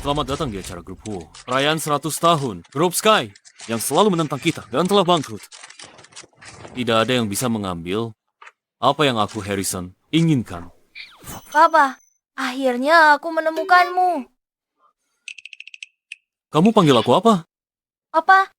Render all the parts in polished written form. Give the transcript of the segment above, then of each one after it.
Selamat datang di acara grup Huo. Perayaan 100 tahun. Grup Sky yang selalu menentang kita dan telah bangkrut. Tidak ada yang bisa mengambil apa yang aku, Harrison, inginkan. Papa, akhirnya aku menemukanmu. Kamu panggil aku apa? Apa?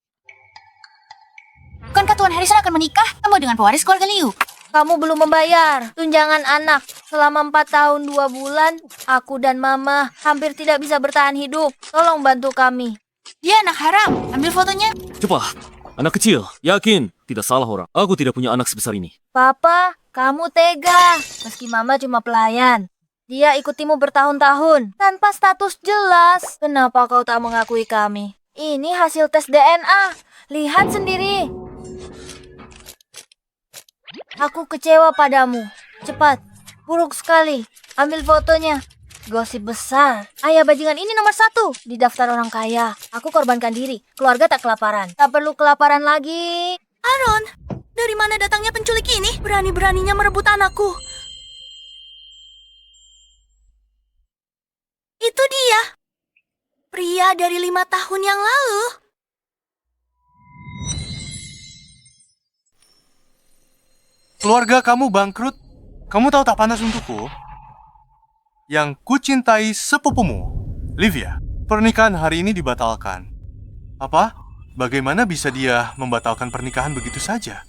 Bukankah Tuan Harrison akan menikah? Kamu dengan pewaris keluarga Liu. Kamu belum membayar tunjangan anak. Selama 4 tahun 2 bulan, aku dan Mama hampir tidak bisa bertahan hidup. Tolong bantu kami. Dia anak haram. Ambil fotonya. Cepat. Anak kecil. Yakin. Tidak salah orang. Aku tidak punya anak sebesar ini. Papa, kamu tega. Meski Mama cuma pelayan. Dia ikutimu bertahun-tahun tanpa status jelas. Kenapa kau tak mengakui kami? Ini hasil tes DNA. Lihat sendiri. Aku kecewa padamu. Cepat. Buruk sekali. Ambil fotonya. Gosip besar. Ayah bajingan ini nomor 1 di daftar orang kaya. Aku korbankan diri. Keluarga tak kelaparan. Tak perlu kelaparan lagi. Aaron, dari mana datangnya penculik ini? Berani-beraninya merebut anakku. Itu dia. Pria dari 5 tahun yang lalu. Keluarga kamu bangkrut. Kamu tahu tak panas untukku? Yang kucintai sepupumu, Livia. Pernikahan hari ini dibatalkan. Apa? Bagaimana bisa dia membatalkan pernikahan begitu saja?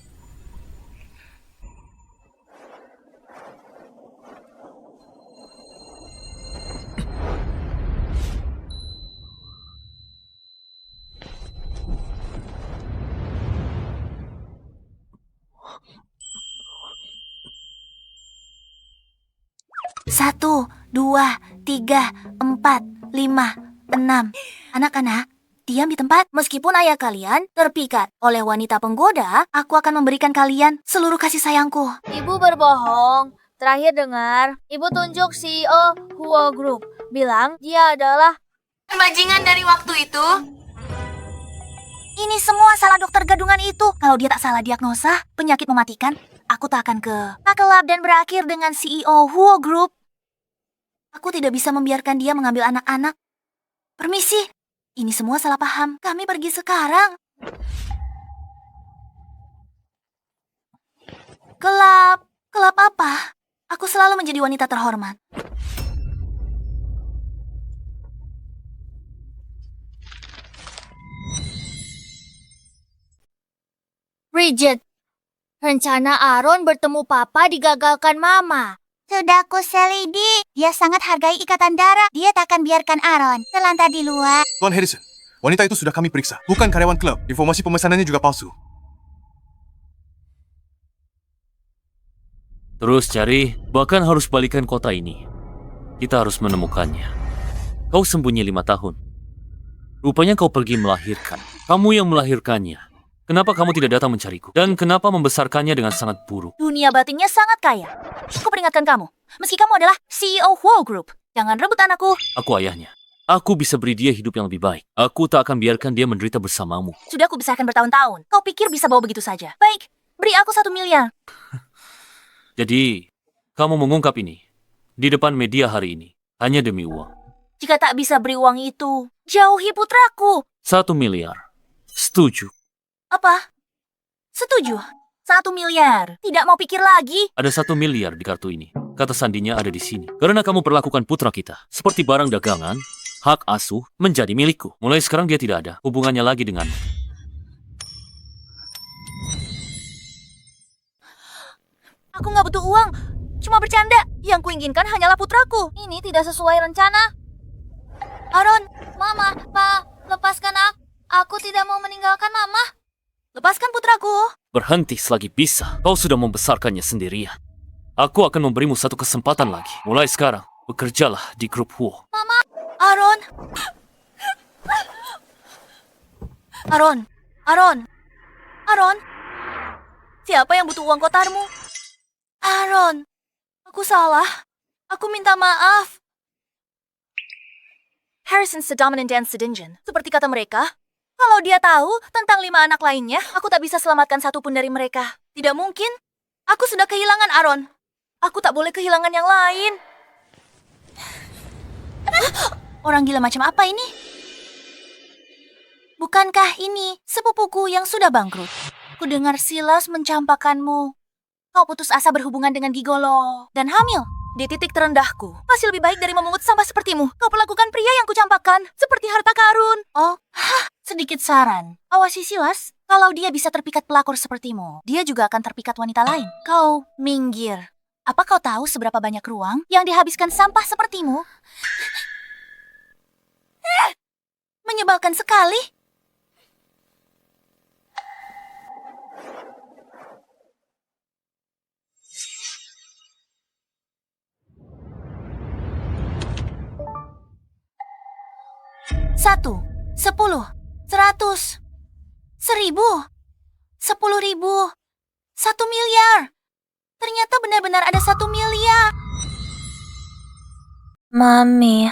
Satu, 2, 3, 4, 5, 6. Anak-anak, diam di tempat. Meskipun ayah kalian terpikat oleh wanita penggoda, aku akan memberikan kalian seluruh kasih sayangku. Ibu berbohong. Terakhir dengar, Ibu tunjuk CEO Huo Group. Bilang dia adalah... Bajingan dari waktu itu. Ini semua salah dokter gadungan itu. Kalau dia tak salah diagnosa, penyakit mematikan, aku tak akan ke Makelab dan berakhir dengan CEO Huo Group. Aku tidak bisa membiarkan dia mengambil anak-anak. Permisi, ini semua salah paham. Kami pergi sekarang. Kelab apa? Aku selalu menjadi wanita terhormat. Bridget, rencana Aaron bertemu Papa digagalkan Mama. Sudah aku selidi. Dia sangat hargai ikatan darah. Dia tak akan biarkan Aaron terlantar di luar. Tuan Harrison, wanita itu sudah kami periksa. Bukan karyawan klub. Informasi pemesanannya juga palsu. Terus cari, bahkan harus balikan kota ini. Kita harus menemukannya. Kau sembunyi 5 tahun. Rupanya kau pergi melahirkan. Kamu yang melahirkannya. Kenapa kamu tidak datang mencariku? Dan kenapa membesarkannya dengan sangat buruk? Dunia batinnya sangat kaya. Aku peringatkan kamu, meski kamu adalah CEO Huo Group, jangan rebut anakku. Aku ayahnya. Aku bisa beri dia hidup yang lebih baik. Aku tak akan biarkan dia menderita bersamamu. Sudah aku besarkan bertahun-tahun. Kau pikir bisa bawa begitu saja? Baik, beri aku 1 miliar. Jadi, kamu mengungkap ini di depan media hari ini hanya demi uang. Jika tak bisa beri uang itu, jauhi putraku. 1 miliar. Setuju. Apa? Setuju. 1 miliar. Tidak mau pikir lagi. Ada 1 miliar di kartu ini. Kata sandinya ada di sini. Karena kamu perlakukan putra kita seperti barang dagangan, hak asuh menjadi milikku. Mulai sekarang dia tidak ada hubungannya lagi denganmu. Aku nggak butuh uang. Cuma bercanda. Yang kuinginkan hanyalah putraku. Ini tidak sesuai rencana. Aaron, Mama, Pa, lepaskan aku. Aku tidak mau meninggalkan Mama. lepaskan putraku. Berhenti selagi bisa. Kau sudah membesarkannya sendirian. Aku akan memberimu 1 kesempatan lagi. Mulai sekarang, bekerjalah di grup Huo. Aaron. Aaron. Aaron. Aaron. Siapa yang butuh uang kotarmu? Aaron. Aku salah. Aku minta maaf. Harrison's the dominant and sedingen. Seperti kata mereka, kalau dia tahu tentang 5 anak lainnya, aku tak bisa selamatkan satupun dari mereka. Tidak mungkin. Aku sudah kehilangan Aaron. Aku tak boleh kehilangan yang lain. Orang gila macam apa ini? Bukankah ini sepupuku yang sudah bangkrut? Kudengar Silas mencampakkanmu. Kau putus asa berhubungan dengan gigolo dan hamil. Di titik terendahku, masih lebih baik dari memungut sampah sepertimu. Kau perlakukan pria yang kucampakkan seperti harta karun. Oh, sedikit saran. Awasi Silas, kalau dia bisa terpikat pelakor sepertimu, dia juga akan terpikat wanita lain. Kau minggir. Apa kau tahu seberapa banyak ruang yang dihabiskan sampah sepertimu? Menyebalkan sekali. Satu, 10, 100, 1000, 10.000, 1 miliar. Ternyata benar-benar ada 1 miliar. Mami,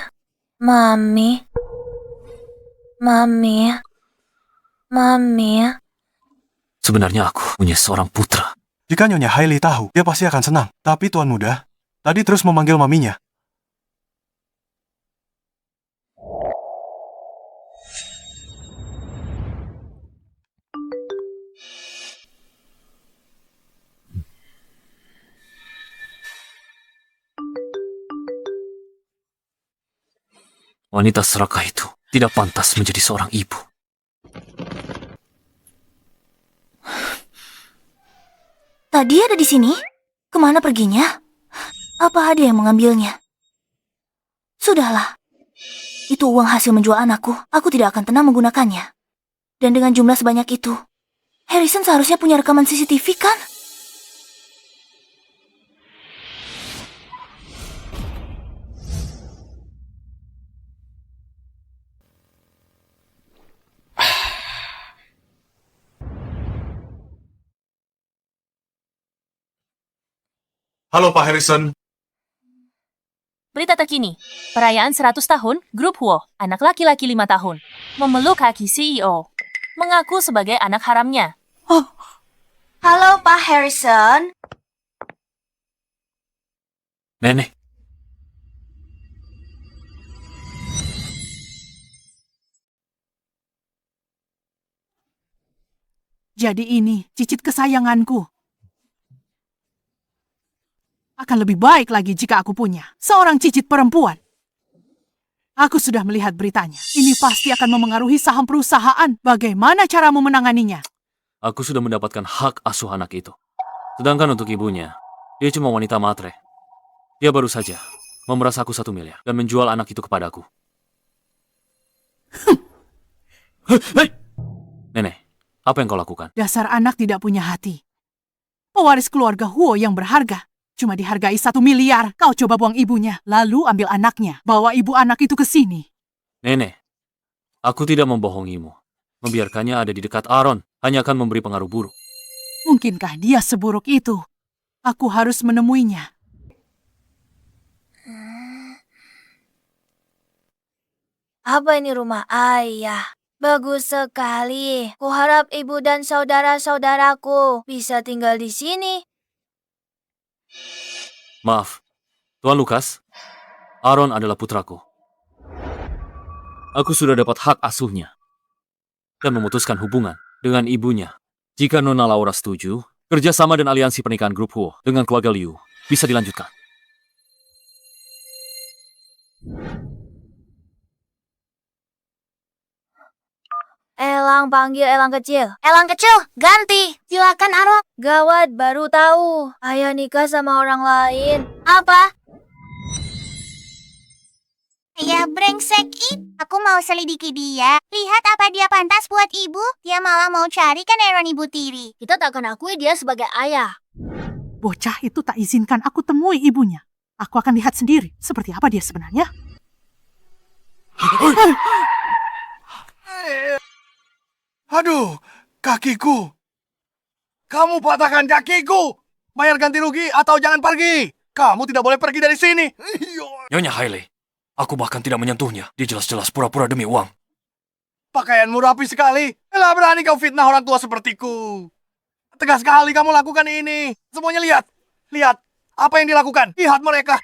Mami, Mami, Mami. Sebenarnya aku punya seorang putra. Jika Nyonya Hailey tahu, dia pasti akan senang. Tapi Tuan Muda, tadi terus memanggil maminya. Wanita serakah itu tidak pantas menjadi seorang ibu. Tadi ada di sini? Kemana perginya? Apa ada yang mengambilnya? Sudahlah. Itu uang hasil menjual anakku. Aku tidak akan tenang menggunakannya. Dan dengan jumlah sebanyak itu, Harrison seharusnya punya rekaman CCTV kan? Halo Pak Harrison. Berita terkini, perayaan 100 tahun Grup Huo, anak laki-laki 5 tahun, memeluk kaki CEO, mengaku sebagai anak haramnya. Halo Pak Harrison. Nenek, Jadi ini cicit kesayanganku. Akan lebih baik lagi jika aku punya seorang cicit perempuan. Aku sudah melihat beritanya. Ini pasti akan memengaruhi saham perusahaan. Bagaimana caramu menanganinya? aku sudah mendapatkan hak asuh anak itu. Sedangkan untuk ibunya, dia cuma wanita matre. Dia baru saja memeras aku 1 miliar dan menjual anak itu kepadaku. Hei! Nenek, apa yang kau lakukan? Dasar anak tidak punya hati. Pewaris keluarga Huo yang berharga. Cuma dihargai 1 miliar. Kau coba buang ibunya. Lalu ambil anaknya. Bawa ibu anak itu ke sini. Nenek, aku tidak membohongimu. Membiarkannya ada di dekat Aaron hanya akan memberi pengaruh buruk. Mungkinkah dia seburuk itu? Aku harus menemuinya. Apa ini rumah ayah? Bagus sekali. Kuharap ibu dan saudara-saudaraku bisa tinggal di sini. Maaf, Tuan Lukas, Aaron adalah putraku. Aku sudah dapat hak asuhnya dan memutuskan hubungan dengan ibunya. Jika Nona Laura setuju, kerjasama dan aliansi pernikahan Grup Huo dengan keluarga Liu bisa dilanjutkan. Elang panggil Elang kecil. Elang kecil, ganti. Silakan Aaron. Gawat, baru tahu. Ayah nikah sama orang lain. Apa? Ya brengsek aku mau selidiki dia. Lihat apa dia pantas buat ibu. Dia malah mau carikan Aaron ibu tiri. Kita tak akan akui dia sebagai ayah. Bocah itu tak izinkan aku temui ibunya. Aku akan lihat sendiri seperti apa dia sebenarnya. Aduh, kakiku. Kamu patahkan kakiku. Bayar ganti rugi atau jangan pergi. Kamu tidak boleh pergi dari sini. Nyonya Hailey, aku bahkan tidak menyentuhnya. Dia jelas-jelas pura-pura demi uang. Pakaianmu rapi sekali. Lah berani kau fitnah orang tua sepertiku. Tegas sekali kamu lakukan ini. Semuanya lihat. Lihat. Apa yang dilakukan. Lihat mereka.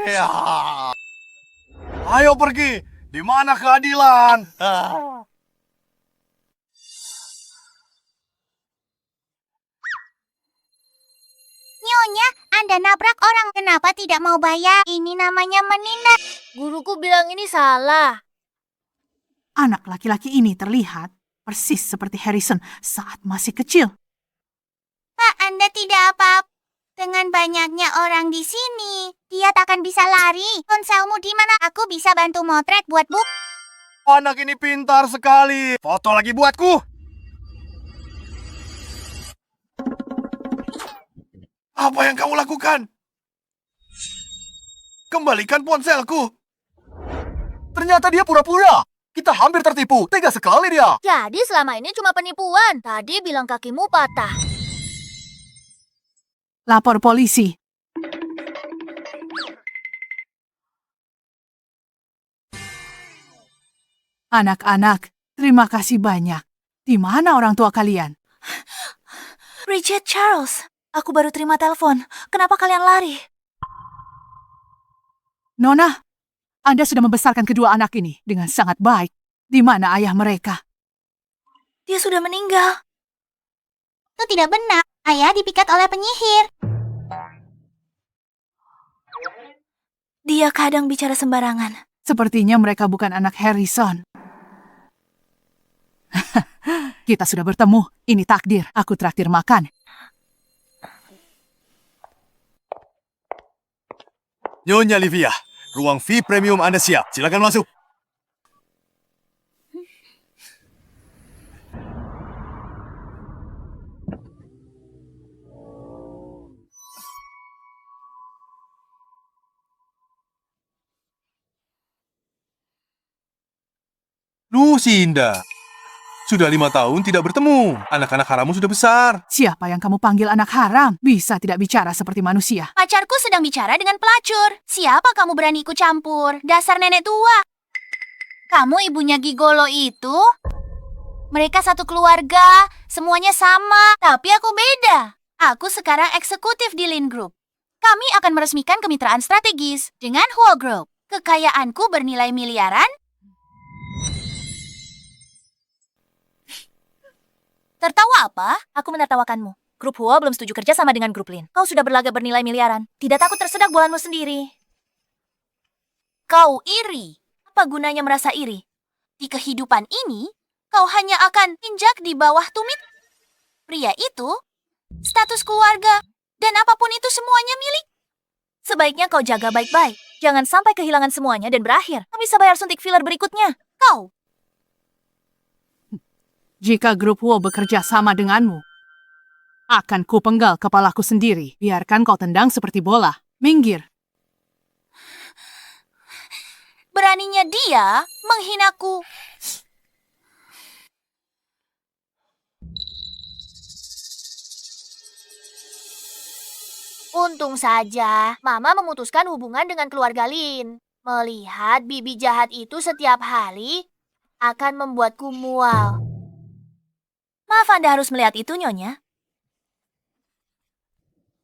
Ya. Ayo pergi. Di mana keadilan? Nyonya, Anda nabrak orang. Kenapa tidak mau bayar? Ini namanya menindas. Guruku bilang ini salah. Anak laki-laki ini terlihat persis seperti Harrison saat masih kecil. Pak, Anda tidak apa-apa. Dengan banyaknya orang di sini, dia takkan bisa lari. Ponselmu di mana? Aku bisa bantu motret buat buku. Anak ini pintar sekali. Foto lagi buatku. Apa yang kamu lakukan? Kembalikan ponselku. Ternyata dia pura-pura. Kita hampir tertipu. Tega sekali dia. Jadi selama ini cuma penipuan. Tadi bilang kakimu patah. Lapor polisi. Anak-anak, terima kasih banyak. Di mana orang tua kalian? Richard, Charles, aku baru terima telepon. Kenapa kalian lari? Nona, Anda sudah membesarkan kedua anak ini dengan sangat baik. Di mana ayah mereka? Dia sudah meninggal. Itu tidak benar. Ayah dipikat oleh penyihir. Dia kadang bicara sembarangan. Sepertinya mereka bukan anak Harrison. Kita sudah bertemu. Ini takdir. Aku traktir makan. Nyonya Livia, ruang VIP premium Anda siap. Silakan masuk. Lucinda, sudah 5 tahun tidak bertemu. Anak-anak harammu sudah besar. Siapa yang kamu panggil anak haram? Bisa tidak bicara seperti manusia. Pacarku sedang bicara dengan pelacur. Siapa kamu berani ikut campur? Dasar nenek tua. Kamu ibunya Gigolo itu? Mereka satu keluarga, semuanya sama, tapi aku beda. Aku sekarang eksekutif di Lin Group. Kami akan meresmikan kemitraan strategis dengan Huo Group. Kekayaanku bernilai miliaran. Tertawa apa? Aku menertawakanmu. Grup Huo belum setuju kerja sama dengan grup Lin. Kau sudah berlagak bernilai miliaran. Tidak takut tersedak bulanmu sendiri. Kau iri. Apa gunanya merasa iri? Di kehidupan ini, kau hanya akan injak di bawah tumit. Pria itu, status keluarga, dan apapun itu semuanya milik. Sebaiknya kau jaga baik-baik. Jangan sampai kehilangan semuanya dan berakhir. Kau bisa bayar suntik filler berikutnya. Kau. Jika grup Huo bekerja sama denganmu, akan kupenggal kepalaku sendiri. Biarkan kau tendang seperti bola. Minggir. Beraninya dia menghinaku. Untung saja Mama memutuskan hubungan dengan keluarga Lin. Melihat bibi jahat itu setiap hari akan membuatku mual. Maaf Anda harus melihat itu, Nyonya.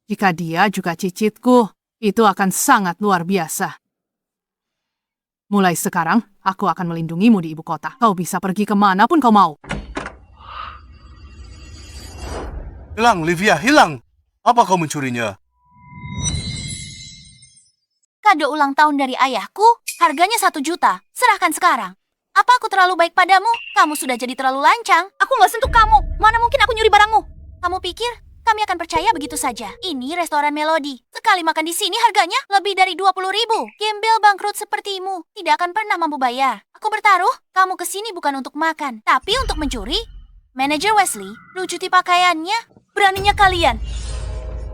Jika dia juga cicitku, itu akan sangat luar biasa. Mulai sekarang, aku akan melindungimu di ibu kota. Kau bisa pergi kemanapun kau mau. Hilang, Livia, hilang. Apa kau mencurinya? Kado ulang tahun dari ayahku, harganya 1 juta. Serahkan sekarang. Apa aku terlalu baik padamu? Kamu sudah jadi terlalu lancang. Aku nggak sentuh kamu. Mana mungkin aku nyuri barangmu? Kamu pikir kami akan percaya begitu saja? Ini restoran Melody. Sekali makan di sini harganya lebih dari 20.000. Gembel bangkrut sepertimu tidak akan pernah mampu bayar. Aku bertaruh, kamu kesini bukan untuk makan, tapi untuk mencuri. Manajer Wesley, lucuti pakaiannya. Beraninya kalian.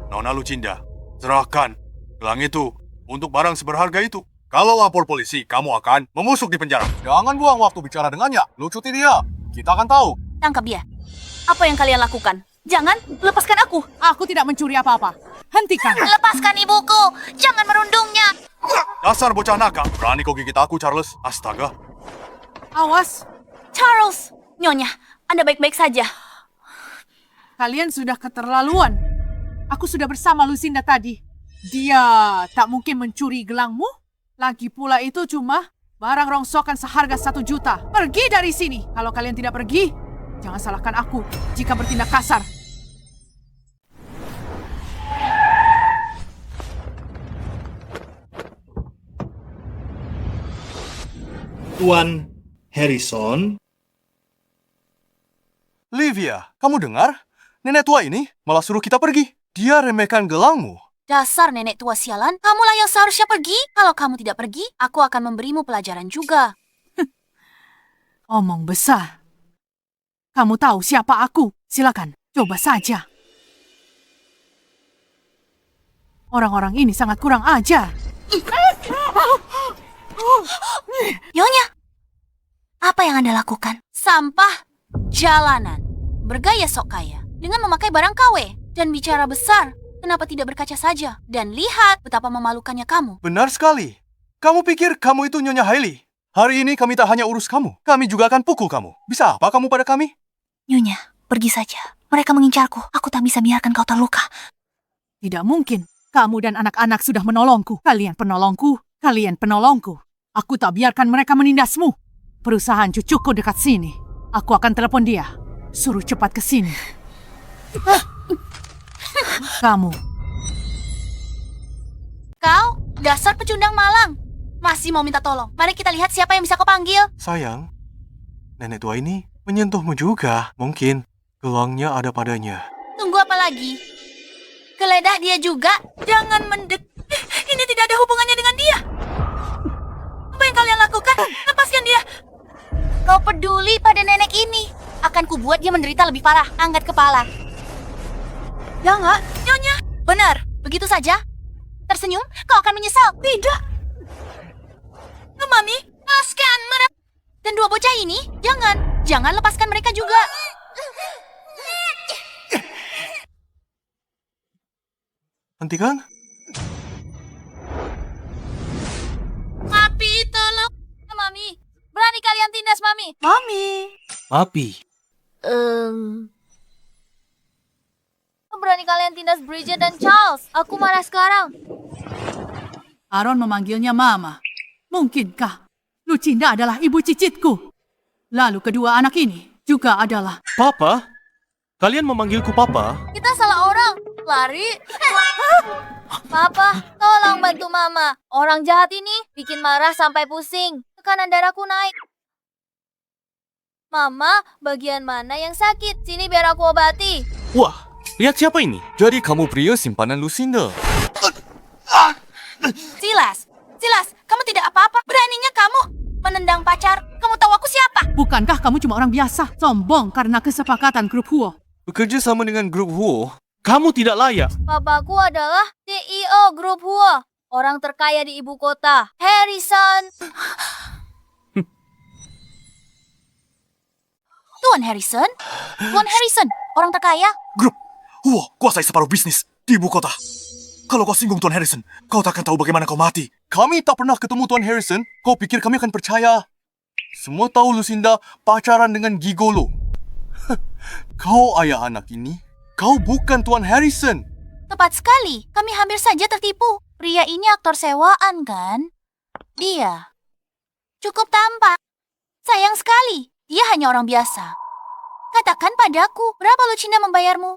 Nona Lucinda, serahkan gelang itu untuk barang seberharga itu. Kalau lapor polisi, kamu akan memusuk di penjara. Jangan buang waktu bicara dengannya. Lucuti dia. Kita akan tahu. Tangkap dia. Apa yang kalian lakukan? Jangan, lepaskan aku. Aku tidak mencuri apa-apa. Hentikan. Lepaskan ibuku. Jangan merundungnya. Dasar bocah nakal. Berani kau gigit aku, Charles. Astaga. Awas. Charles. Nyonya, Anda baik-baik saja. Kalian sudah keterlaluan. Aku sudah bersama Lucinda tadi. Dia tak mungkin mencuri gelangmu. Lagi pula itu cuma barang rongsokan seharga 1 juta. Pergi dari sini. Kalau kalian tidak pergi, jangan salahkan aku jika bertindak kasar. Tuan Harrison, Livia, kamu dengar? Nenek tua ini malah suruh kita pergi. Dia remehkan gelangmu. Dasar nenek tua sialan, kamulah yang seharusnya pergi. Kalau kamu tidak pergi, aku akan memberimu pelajaran juga. Omong besar. Kamu tahu siapa aku? Silakan, coba saja. Orang-orang ini sangat kurang ajar. Nyonya, apa yang Anda lakukan? Sampah jalanan, bergaya sok kaya, dengan memakai barang KW, dan bicara besar. Kenapa tidak berkaca saja? Dan lihat betapa memalukannya kamu. Benar sekali. Kamu pikir kamu itu Nyonya Hailey? Hari ini kami tak hanya urus kamu, kami juga akan pukul kamu. Bisa apa kamu pada kami? Nyonya, pergi saja. Mereka mengincarku. Aku tak bisa biarkan kau terluka. Tidak mungkin. Kamu dan anak-anak sudah menolongku. Kalian penolongku. Kalian penolongku. Aku tak biarkan mereka menindasmu. Perusahaan cucuku dekat sini. Aku akan telepon dia. Suruh cepat ke sini. Kamu. Kau, dasar pecundang malang. Masih mau minta tolong. Mari kita lihat siapa yang bisa kau panggil. Sayang, nenek tua ini menyentuhmu juga. Mungkin gelangnya ada padanya. Tunggu apa lagi? Geledah dia juga. Jangan mendek. Ini tidak ada hubungannya dengan dia. Apa yang kalian lakukan? Lepaskan dia. Kau peduli pada nenek ini. Akan kubuat dia menderita lebih parah. Angkat kepala. Jangan, Nyonya. Benar, begitu saja. Tersenyum, kau akan menyesal. Tidak. Mami, lepaskan mereka. Dan dua bocah ini, jangan lepaskan mereka juga. Hentikan. Papi, tolong. Mami, berani kalian tindas Mami. Papi. Berani kalian tindas Bridget dan Charles. Aku marah sekarang. Aaron memanggilnya Mama. Mungkinkah Lucinda adalah ibu cicitku? Lalu kedua anak ini juga adalah... Papa? Kalian memanggilku Papa? Kita salah orang. Lari. Papa, tolong bantu Mama. Orang jahat ini bikin marah sampai pusing. Tekanan darahku naik. Mama, bagian mana yang sakit? Sini biar aku obati. Wah, lihat siapa ini? Jadi kamu pria simpanan Lucinda. Silas, kamu tidak apa-apa. Beraninya kamu menendang pacar. Kamu tahu aku siapa? Bukankah kamu cuma orang biasa? Sombong karena kesepakatan grup Huo. Bekerja sama dengan grup Huo, kamu tidak layak. Papaku adalah CEO grup Huo. Orang terkaya di ibu kota. Harrison. Tuan Harrison, orang terkaya. grup Huo kuasai separuh bisnis di ibu kota. Kalau kau singgung Tuan Harrison, kau tak akan tahu bagaimana kau mati. Kami tak pernah ketemu Tuan Harrison. Kau pikir kami akan percaya? Semua tahu Lucinda pacaran dengan gigolo. Kau ayah anak ini. Kau bukan Tuan Harrison. Tepat sekali, kami hampir saja tertipu. Pria ini aktor sewaan, kan? Dia cukup tampak. Sayang sekali, dia hanya orang biasa. Katakan padaku, berapa Lucinda membayarmu?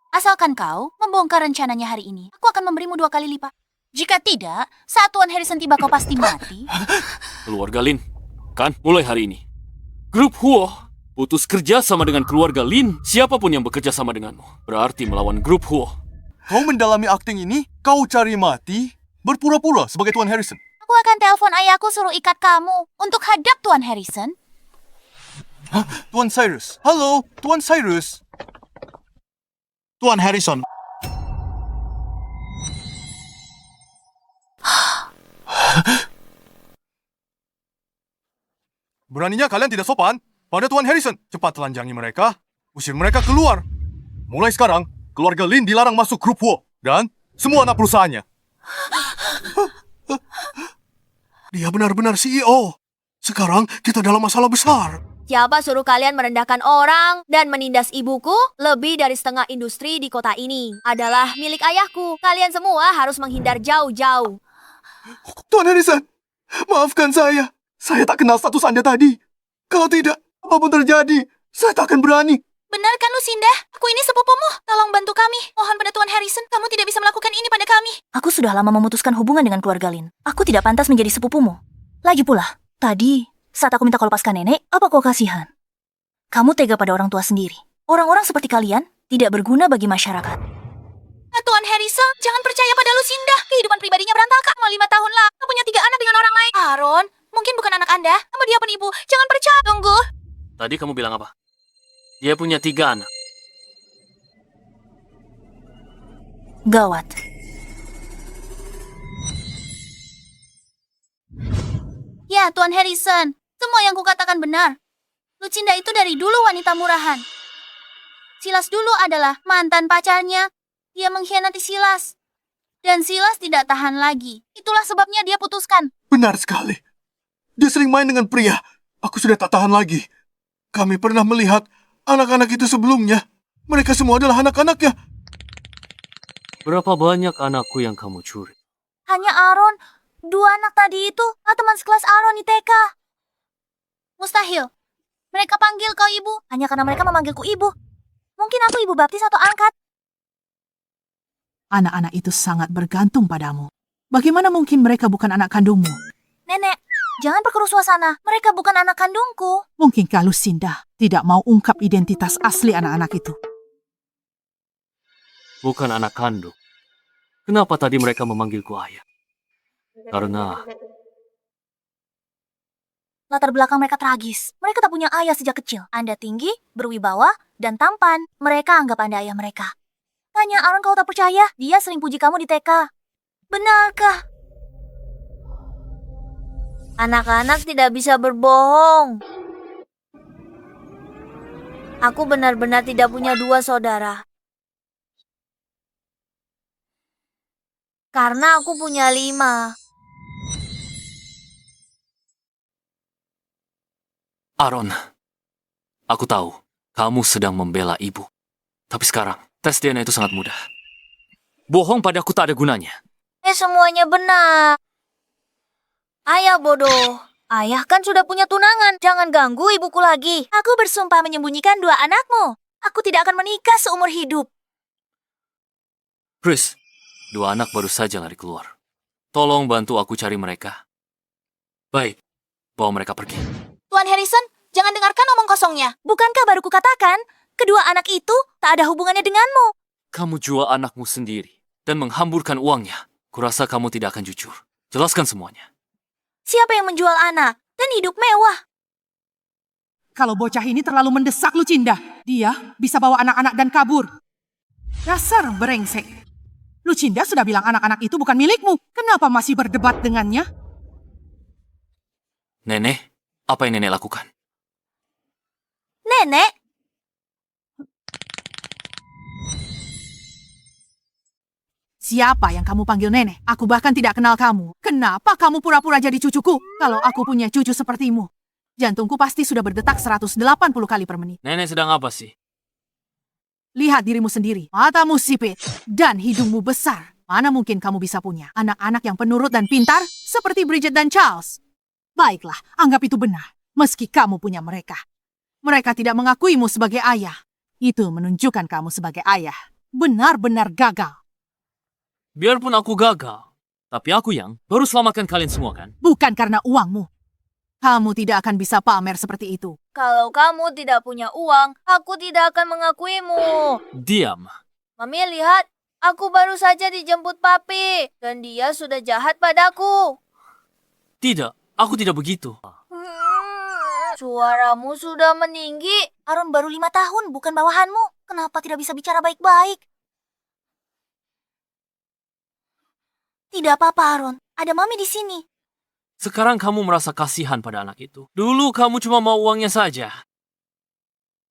Asalkan kau membongkar rencananya hari ini, aku akan memberimu 2 kali lipat. Jika tidak, saat Tuan Harrison tiba kau pasti mati. Keluarga Lin, kan mulai hari ini. Grup Huo putus kerja sama dengan keluarga Lin. Siapapun yang bekerja sama denganmu berarti melawan grup Huo. Kau mendalami akting ini, kau cari mati, berpura-pura sebagai Tuan Harrison. Aku akan telepon ayahku suruh ikat kamu untuk hadap Tuan Harrison. Tuan Cyrus. Halo, Tuan Cyrus. Tuan Harrison, Beraninya kalian tidak sopan pada Tuan Harrison. Cepat telanjangi mereka, usir mereka keluar. Mulai sekarang, keluarga Lin dilarang masuk grup Huo dan semua anak perusahaannya. dia benar-benar CEO. Sekarang kita dalam masalah besar. Siapa suruh kalian merendahkan orang dan menindas ibuku? Lebih dari setengah industri di kota ini adalah milik ayahku. Kalian semua harus menghindar jauh-jauh. Tuan Harrison, maafkan saya. Saya tak kenal status Anda tadi. Kalau tidak, apapun terjadi, saya tak akan berani. Benar kan, Lucinda? Aku ini sepupumu. Tolong bantu kami. Mohon pada Tuan Harrison, kamu tidak bisa melakukan ini pada kami. Aku sudah lama memutuskan hubungan dengan keluarga Lin. Aku tidak pantas menjadi sepupumu. Lagi pula, tadi saat aku minta kau lepaskan nenek, apa kau kasihan? Kamu tega pada orang tua sendiri. Orang-orang seperti kalian tidak berguna bagi masyarakat. Tuan Harrison, jangan percaya pada Lucinda. Kehidupan pribadinya berantakan. Mau 5 tahun lah, aku punya 3 anak dengan orang lain. Aaron, mungkin bukan anak Anda, namun dia penipu. Jangan percaya. Tunggu. Tadi kamu bilang apa? Dia punya 3 anak. Gawat. Ya, Tuan Harrison. Semua yang kukatakan benar. Lucinda itu dari dulu wanita murahan. Silas dulu adalah mantan pacarnya. Dia mengkhianati Silas. Dan Silas tidak tahan lagi. Itulah sebabnya dia putuskan. Benar sekali. Dia sering main dengan pria. Aku sudah tak tahan lagi. Kami pernah melihat anak-anak itu sebelumnya. Mereka semua adalah anak-anaknya. Berapa banyak anakku yang kamu curi? Hanya Aaron. 2 anak tadi itu teman sekelas Aaron di TK. Mustahil. Mereka panggil kau ibu hanya karena mereka memanggilku ibu. Mungkin aku ibu baptis atau angkat. Anak-anak itu sangat bergantung padamu. Bagaimana mungkin mereka bukan anak kandungmu? Nenek, jangan perkeruh suasana. Mereka bukan anak kandungku. Mungkinkah Lucinda tidak mau ungkap identitas asli anak-anak itu? Bukan anak kandung. Kenapa tadi mereka memanggilku ayah? Karena Latar belakang mereka tragis. Mereka tak punya ayah sejak kecil. Anda tinggi, berwibawa, dan tampan. Mereka anggap Anda ayah mereka. Tanya Aaron kalau tak percaya. Dia sering puji kamu di TK. Benarkah? Anak-anak tidak bisa berbohong. Aku benar-benar tidak punya 2 saudara. Karena aku punya 5. Aaron, aku tahu kamu sedang membela ibu. Tapi sekarang, tes DNA itu sangat mudah. Bohong padaku tak ada gunanya. Semuanya benar. Ayah bodoh. Ayah kan sudah punya tunangan. Jangan ganggu ibuku lagi. Aku bersumpah menyembunyikan 2 anakmu. Aku tidak akan menikah seumur hidup. Chris, 2 anak baru saja lari keluar. Tolong bantu aku cari mereka. Baik, bawa mereka pergi. Tuan Harrison, jangan dengarkan omong kosongnya. Bukankah baru kukatakan, kedua anak itu tak ada hubungannya denganmu? Kamu jual anakmu sendiri dan menghamburkan uangnya. Kurasa kamu tidak akan jujur. Jelaskan semuanya. Siapa yang menjual anak dan hidup mewah? Kalau bocah ini terlalu mendesak Lucinda, dia bisa bawa anak-anak dan kabur. Dasar brengsek. Lucinda sudah bilang anak-anak itu bukan milikmu. Kenapa masih berdebat dengannya? Nenek, apa yang nenek lakukan? Nenek, Siapa yang kamu panggil nenek? Aku bahkan tidak kenal kamu. Kenapa kamu pura-pura jadi cucuku? Kalau aku punya cucu sepertimu, jantungku pasti sudah berdetak 180 kali per menit. Nenek sedang apa sih? Lihat dirimu sendiri. Matamu sipit dan hidungmu besar. Mana mungkin kamu bisa punya anak-anak yang penurut dan pintar seperti Bridget dan Charles? Baiklah, anggap itu benar. Meski kamu punya mereka. Mereka tidak mengakuimu sebagai ayah. Itu menunjukkan kamu sebagai ayah benar-benar gagal. Biarpun aku gagal, tapi aku yang baru selamatkan kalian semua kan? Bukan karena uangmu. Kamu tidak akan bisa pamer seperti itu. Kalau kamu tidak punya uang, aku tidak akan mengakuimu. Diam. Mami, lihat. Aku baru saja dijemput papi. Dan dia sudah jahat padaku. Tidak, aku tidak begitu. Suaramu sudah meninggi. Aaron baru 5 tahun, bukan bawahanmu. Kenapa tidak bisa bicara baik-baik? Tidak apa-apa, Aaron. Ada Mami di sini. Sekarang kamu merasa kasihan pada anak itu. Dulu kamu cuma mau uangnya saja.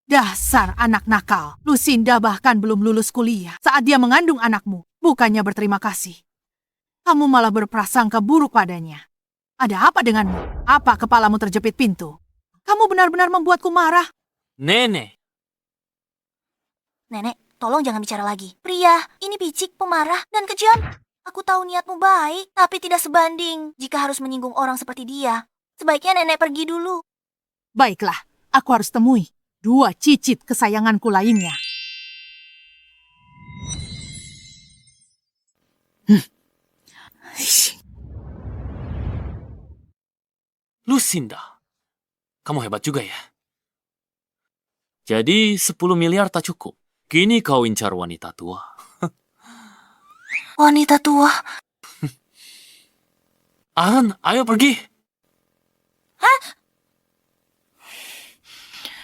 Dasar anak nakal. Lucinda bahkan belum lulus kuliah saat dia mengandung anakmu. Bukannya berterima kasih. Kamu malah berprasangka buruk padanya. Ada apa denganmu? Apa kepalamu terjepit pintu? Kamu Kamu benar-benar membuatku marah. Nenek, Nenek, tolong jangan bicara lagi. Pria, ini picik, pemarah, dan kejam. Aku tahu niatmu baik, tapi tidak sebanding jika harus menyinggung orang seperti dia. Sebaiknya nenek pergi dulu. Baiklah, aku harus temui 2 cicit kesayanganku lainnya. Lucinda, kamu hebat juga ya. Jadi 10 miliar tak cukup. Kini kau incar wanita tua. Wanita tua. Aaron, ayo pergi.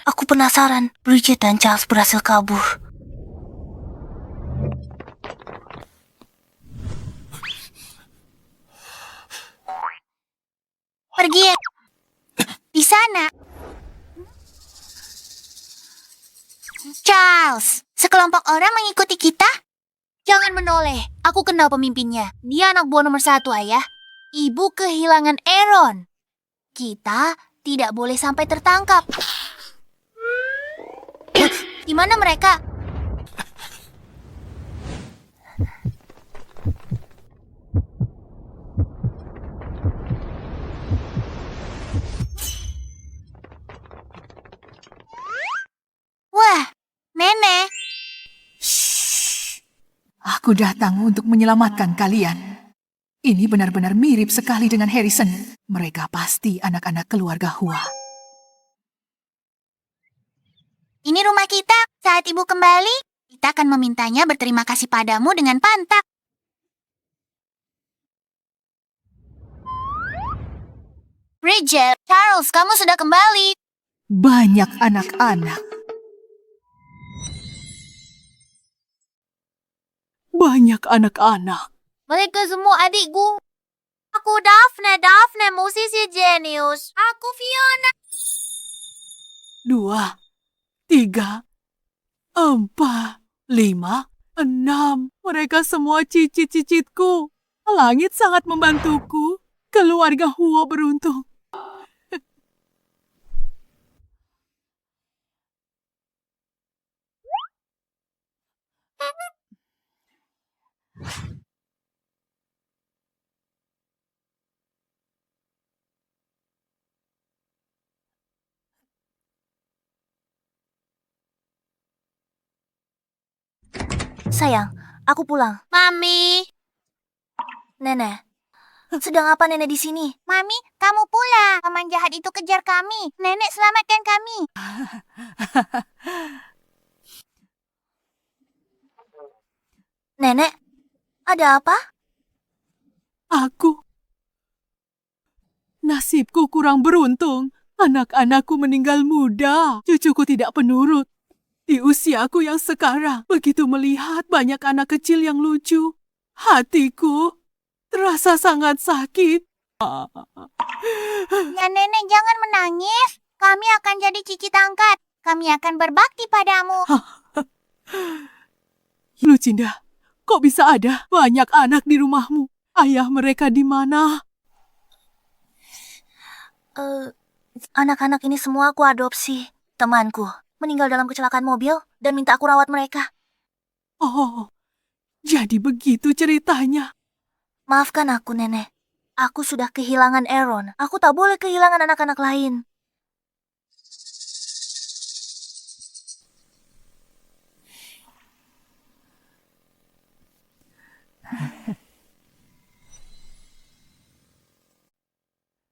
Aku penasaran, Bridget dan Charles berhasil kabur. Pergi. Di sana. Charles, sekelompok orang mengikuti kita? Jangan menoleh. Aku kenal pemimpinnya. Dia anak buah nomor 1, Ayah. Ibu kehilangan Aaron. Kita tidak boleh sampai tertangkap. Di mana mereka? Wah, Nenek. Aku datang untuk menyelamatkan kalian. Ini benar-benar mirip sekali dengan Harrison. Mereka pasti anak-anak keluarga Hua. Ini rumah kita. Saat ibu kembali, kita akan memintanya berterima kasih padamu dengan pantak. Bridget, Charles, kamu sudah kembali. Banyak anak-anak. Banyak anak-anak. Mereka semua adikku. Aku Daphne, musisi jenius. Aku Fiona. 2, 3, 4, 5, 6. Mereka semua cicit-cicitku. Langit sangat membantuku. Keluarga Huo beruntung. Sayang, aku pulang. Mami. Nenek, sedang apa nenek di sini? Mami, kamu pulang. Paman jahat itu kejar kami. Nenek, selamatkan kami. Nenek, ada apa? Aku. Nasibku kurang beruntung. Anak-anakku meninggal muda. Cucuku tidak penurut. Di usiaku yang sekarang, begitu melihat banyak anak kecil yang lucu, hatiku terasa sangat sakit. Ya nenek, jangan menangis. Kami akan jadi cicit angkat. Kami akan berbakti padamu. Lucinda, kok bisa ada banyak anak di rumahmu? Ayah mereka di mana? Anak-anak ini semua aku adopsi. Temanku meninggal dalam kecelakaan mobil dan minta aku rawat mereka. Oh, jadi begitu ceritanya. Maafkan aku, Nenek. Aku sudah kehilangan Aaron. Aku tak boleh kehilangan anak-anak lain.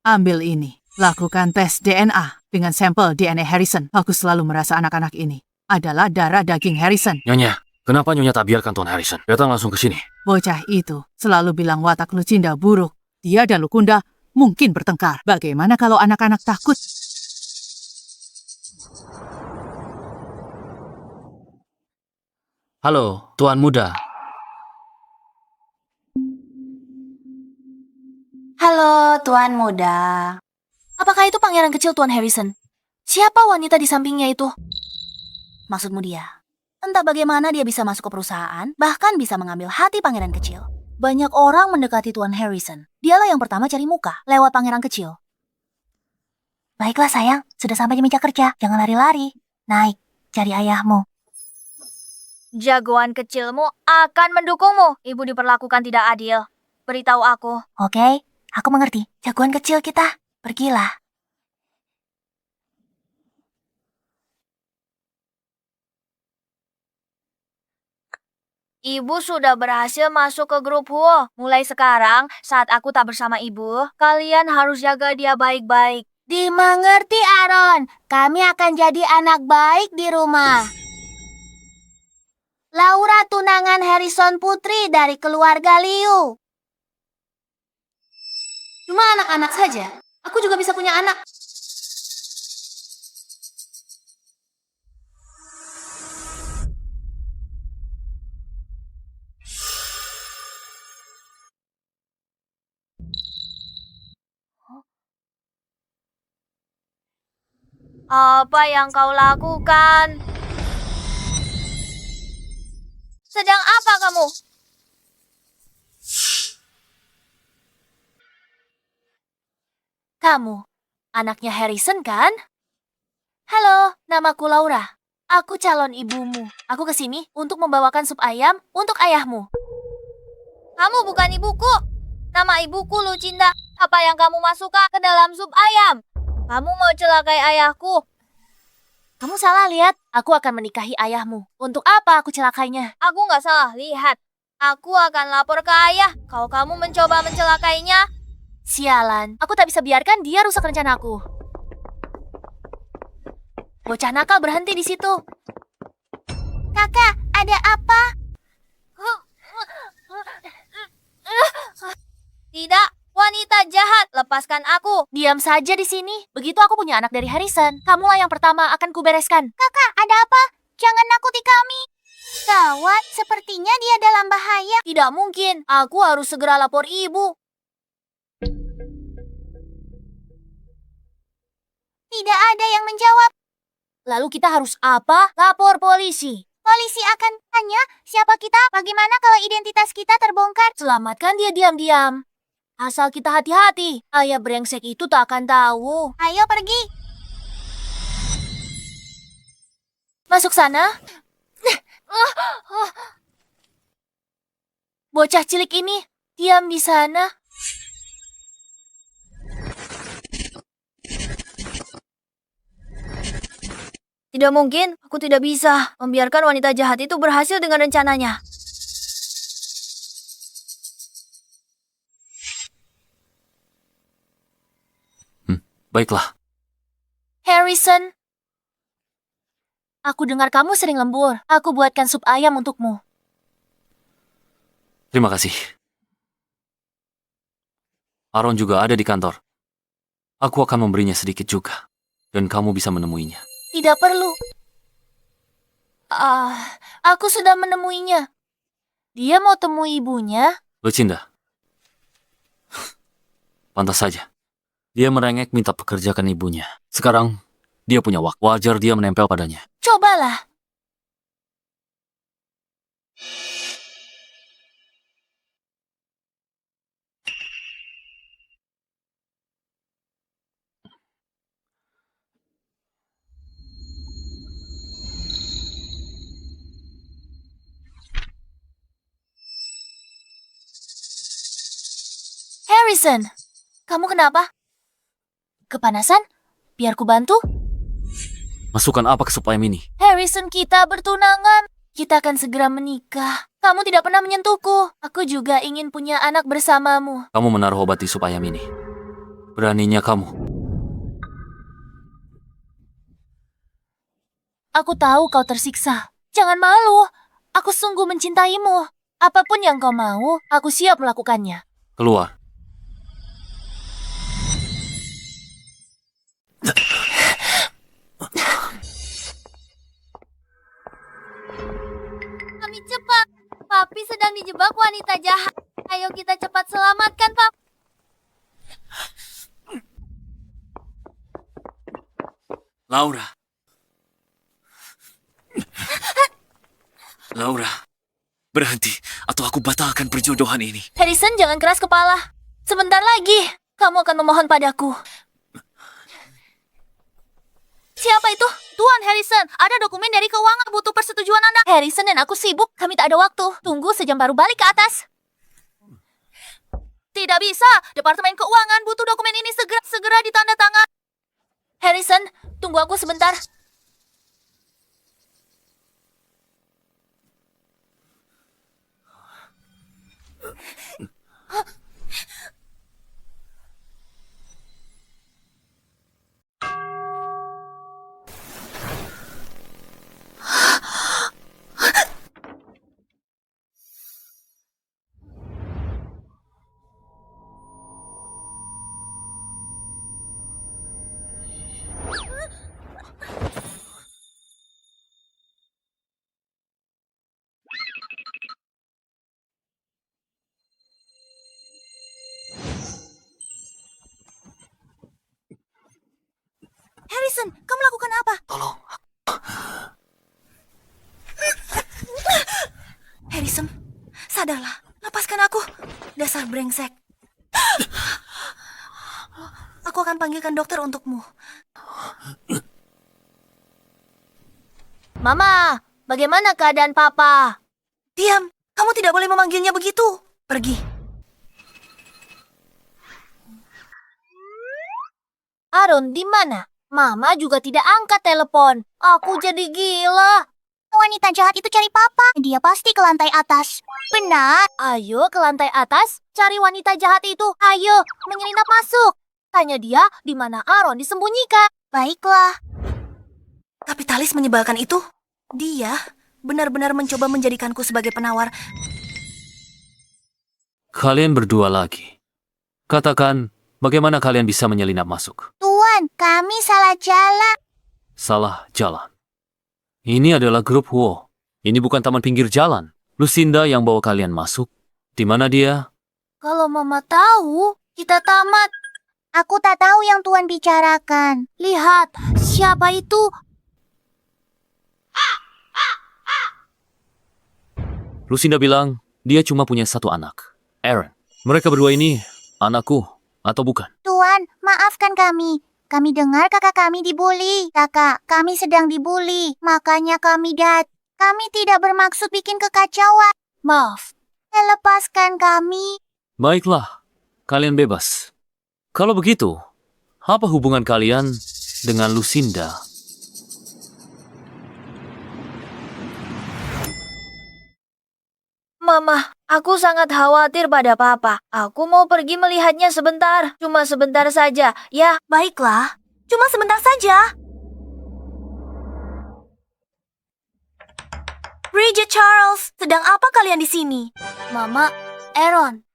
Ambil ini. Lakukan tes DNA dengan sampel DNA Harrison. Aku selalu merasa anak-anak ini adalah darah daging Harrison. Nyonya, kenapa Nyonya tak biarkan Tuan Harrison? Datang langsung ke sini. Bocah itu selalu bilang watak Lucinda buruk. Dia dan Lukunda mungkin bertengkar. Bagaimana kalau anak-anak takut? Halo, Tuan Muda. Halo, Tuan Muda. Apakah itu pangeran kecil Tuan Harrison? Siapa wanita di sampingnya itu? Maksudmu dia? Entah bagaimana dia bisa masuk ke perusahaan, bahkan bisa mengambil hati pangeran kecil. Banyak orang mendekati Tuan Harrison. Dialah yang pertama cari muka lewat pangeran kecil. Baiklah sayang, sudah sampai di meja kerja. Jangan lari-lari. Naik, cari ayahmu. Jagoan kecilmu akan mendukungmu. Ibu diperlakukan tidak adil. Beritahu aku. Oke, aku mengerti. Jagoan kecil kita, pergilah. Ibu sudah berhasil masuk ke grup Huo. Mulai sekarang, saat aku tak bersama ibu, kalian harus jaga dia baik-baik. Dimengerti, Aaron. Kami akan jadi anak baik di rumah. Laura tunangan Harrison Putri dari keluarga Liu. Cuma anak-anak saja. Aku juga bisa punya anak. Apa yang kau lakukan? Sedang apa kamu? Kamu, anaknya Harrison kan? Halo, namaku Laura. Aku calon ibumu. Aku kesini untuk membawakan sup ayam untuk ayahmu. Kamu bukan ibuku. Nama ibuku Lucinda. Apa yang kamu masukkan ke dalam sup ayam? Kamu mau celakai ayahku. Kamu salah lihat. Aku akan menikahi ayahmu. Untuk apa aku celakainya? Aku nggak salah lihat. Aku akan lapor ke ayah kalau kamu mencoba mencelakainya. Sialan, aku tak bisa biarkan dia rusak rencanaku. Bocah nakal berhenti di situ. Kakak, ada apa? Tidak, wanita jahat, lepaskan aku. Diam saja di sini. Begitu aku punya anak dari Harrison, kamulah yang pertama akan kubereskan. Kakak, ada apa? Jangan nakuti kami. Gawat, sepertinya dia dalam bahaya. Tidak mungkin, aku harus segera lapor ibu. Tidak ada yang menjawab. Lalu kita harus apa? Lapor polisi. Polisi akan tanya siapa kita, bagaimana kalau identitas kita terbongkar. Selamatkan dia diam-diam. Asal kita hati-hati, ayah brengsek itu tak akan tahu. Ayo pergi. Masuk sana. Bocah cilik ini, diam di sana. Tidak mungkin, aku tidak bisa membiarkan wanita jahat itu berhasil dengan rencananya. Baiklah. Harrison, aku dengar kamu sering lembur. Aku buatkan sup ayam untukmu. Terima kasih. Aaron juga ada di kantor. Aku akan memberinya sedikit juga. Dan kamu bisa menemuinya. Tidak perlu. Aku sudah menemuinya. Dia mau temui ibunya. Lucinda. Pantas saja. Dia merengek minta pekerjakan ibunya. Sekarang, dia punya waktu. Wajar dia menempel padanya. Cobalah. Harrison, kamu kenapa? Kepanasan? Biar ku bantu? Masukkan apa ke sup ayam ini? Harrison, kita bertunangan. Kita akan segera menikah. Kamu tidak pernah menyentuhku. Aku juga ingin punya anak bersamamu. Kamu menaruh obat di sup ayam ini. Beraninya kamu. Aku tahu kau tersiksa. Jangan malu. Aku sungguh mencintaimu. Apapun yang kau mau, aku siap melakukannya. Keluar. Kami cepat. Papi sedang dijebak wanita jahat. Ayo kita cepat selamatkan, Pap. Laura. Laura. Berhenti, atau aku batalkan perjodohan ini. Harrison, jangan keras kepala. Sebentar lagi, kamu akan memohon padaku. Siapa itu? Tuan Harrison, ada dokumen dari keuangan, butuh persetujuan Anda. Harrison dan aku sibuk, kami tak ada waktu. Tunggu sejam baru balik ke atas. Tidak bisa, Departemen Keuangan butuh dokumen ini segera ditandatangan. Harrison, tunggu aku sebentar. Harrison, kau melakukan apa? Tolong. Harrison, sadarlah. Lepaskan aku. Dasar brengsek. Aku akan panggilkan dokter untukmu. Mama, bagaimana keadaan Papa? Diam, kamu tidak boleh memanggilnya begitu. Pergi. Aaron, di mana? Mama juga tidak angkat telepon. Aku jadi gila. Wanita jahat itu cari papa. Dia pasti ke lantai atas. Benar. Ayo ke lantai atas, cari wanita jahat itu. Ayo, menyelinap masuk. Tanya dia di mana Aaron disembunyikan. Baiklah. Kapitalis menyebalkan itu. Dia benar-benar mencoba menjadikanku sebagai penawar. Kalian berdua lagi. Katakan, bagaimana kalian bisa menyelinap masuk? Tuan, kami salah jalan. Salah jalan. Ini adalah grup Huo. Ini bukan taman pinggir jalan. Lucinda yang bawa kalian masuk. Di mana dia? Kalau Mama tahu, kita tamat. Aku tak tahu yang Tuan bicarakan. Lihat, siapa itu? Lucinda bilang, dia cuma punya satu anak. Aaron. Mereka berdua ini, anakku, atau bukan? Tuan, maafkan kami. Kami dengar kakak kami dibully. Kakak, kami sedang dibully. Makanya kami Kami tidak bermaksud bikin kekacauan. Maaf. Lepaskan kami. Baiklah, kalian bebas. Kalau begitu, apa hubungan kalian dengan Lucinda? Mama, aku sangat khawatir pada Papa. Aku mau pergi melihatnya sebentar. Cuma sebentar saja, ya. Baiklah, cuma sebentar saja. Bridget Charles, sedang apa kalian di sini? Mama, Aaron.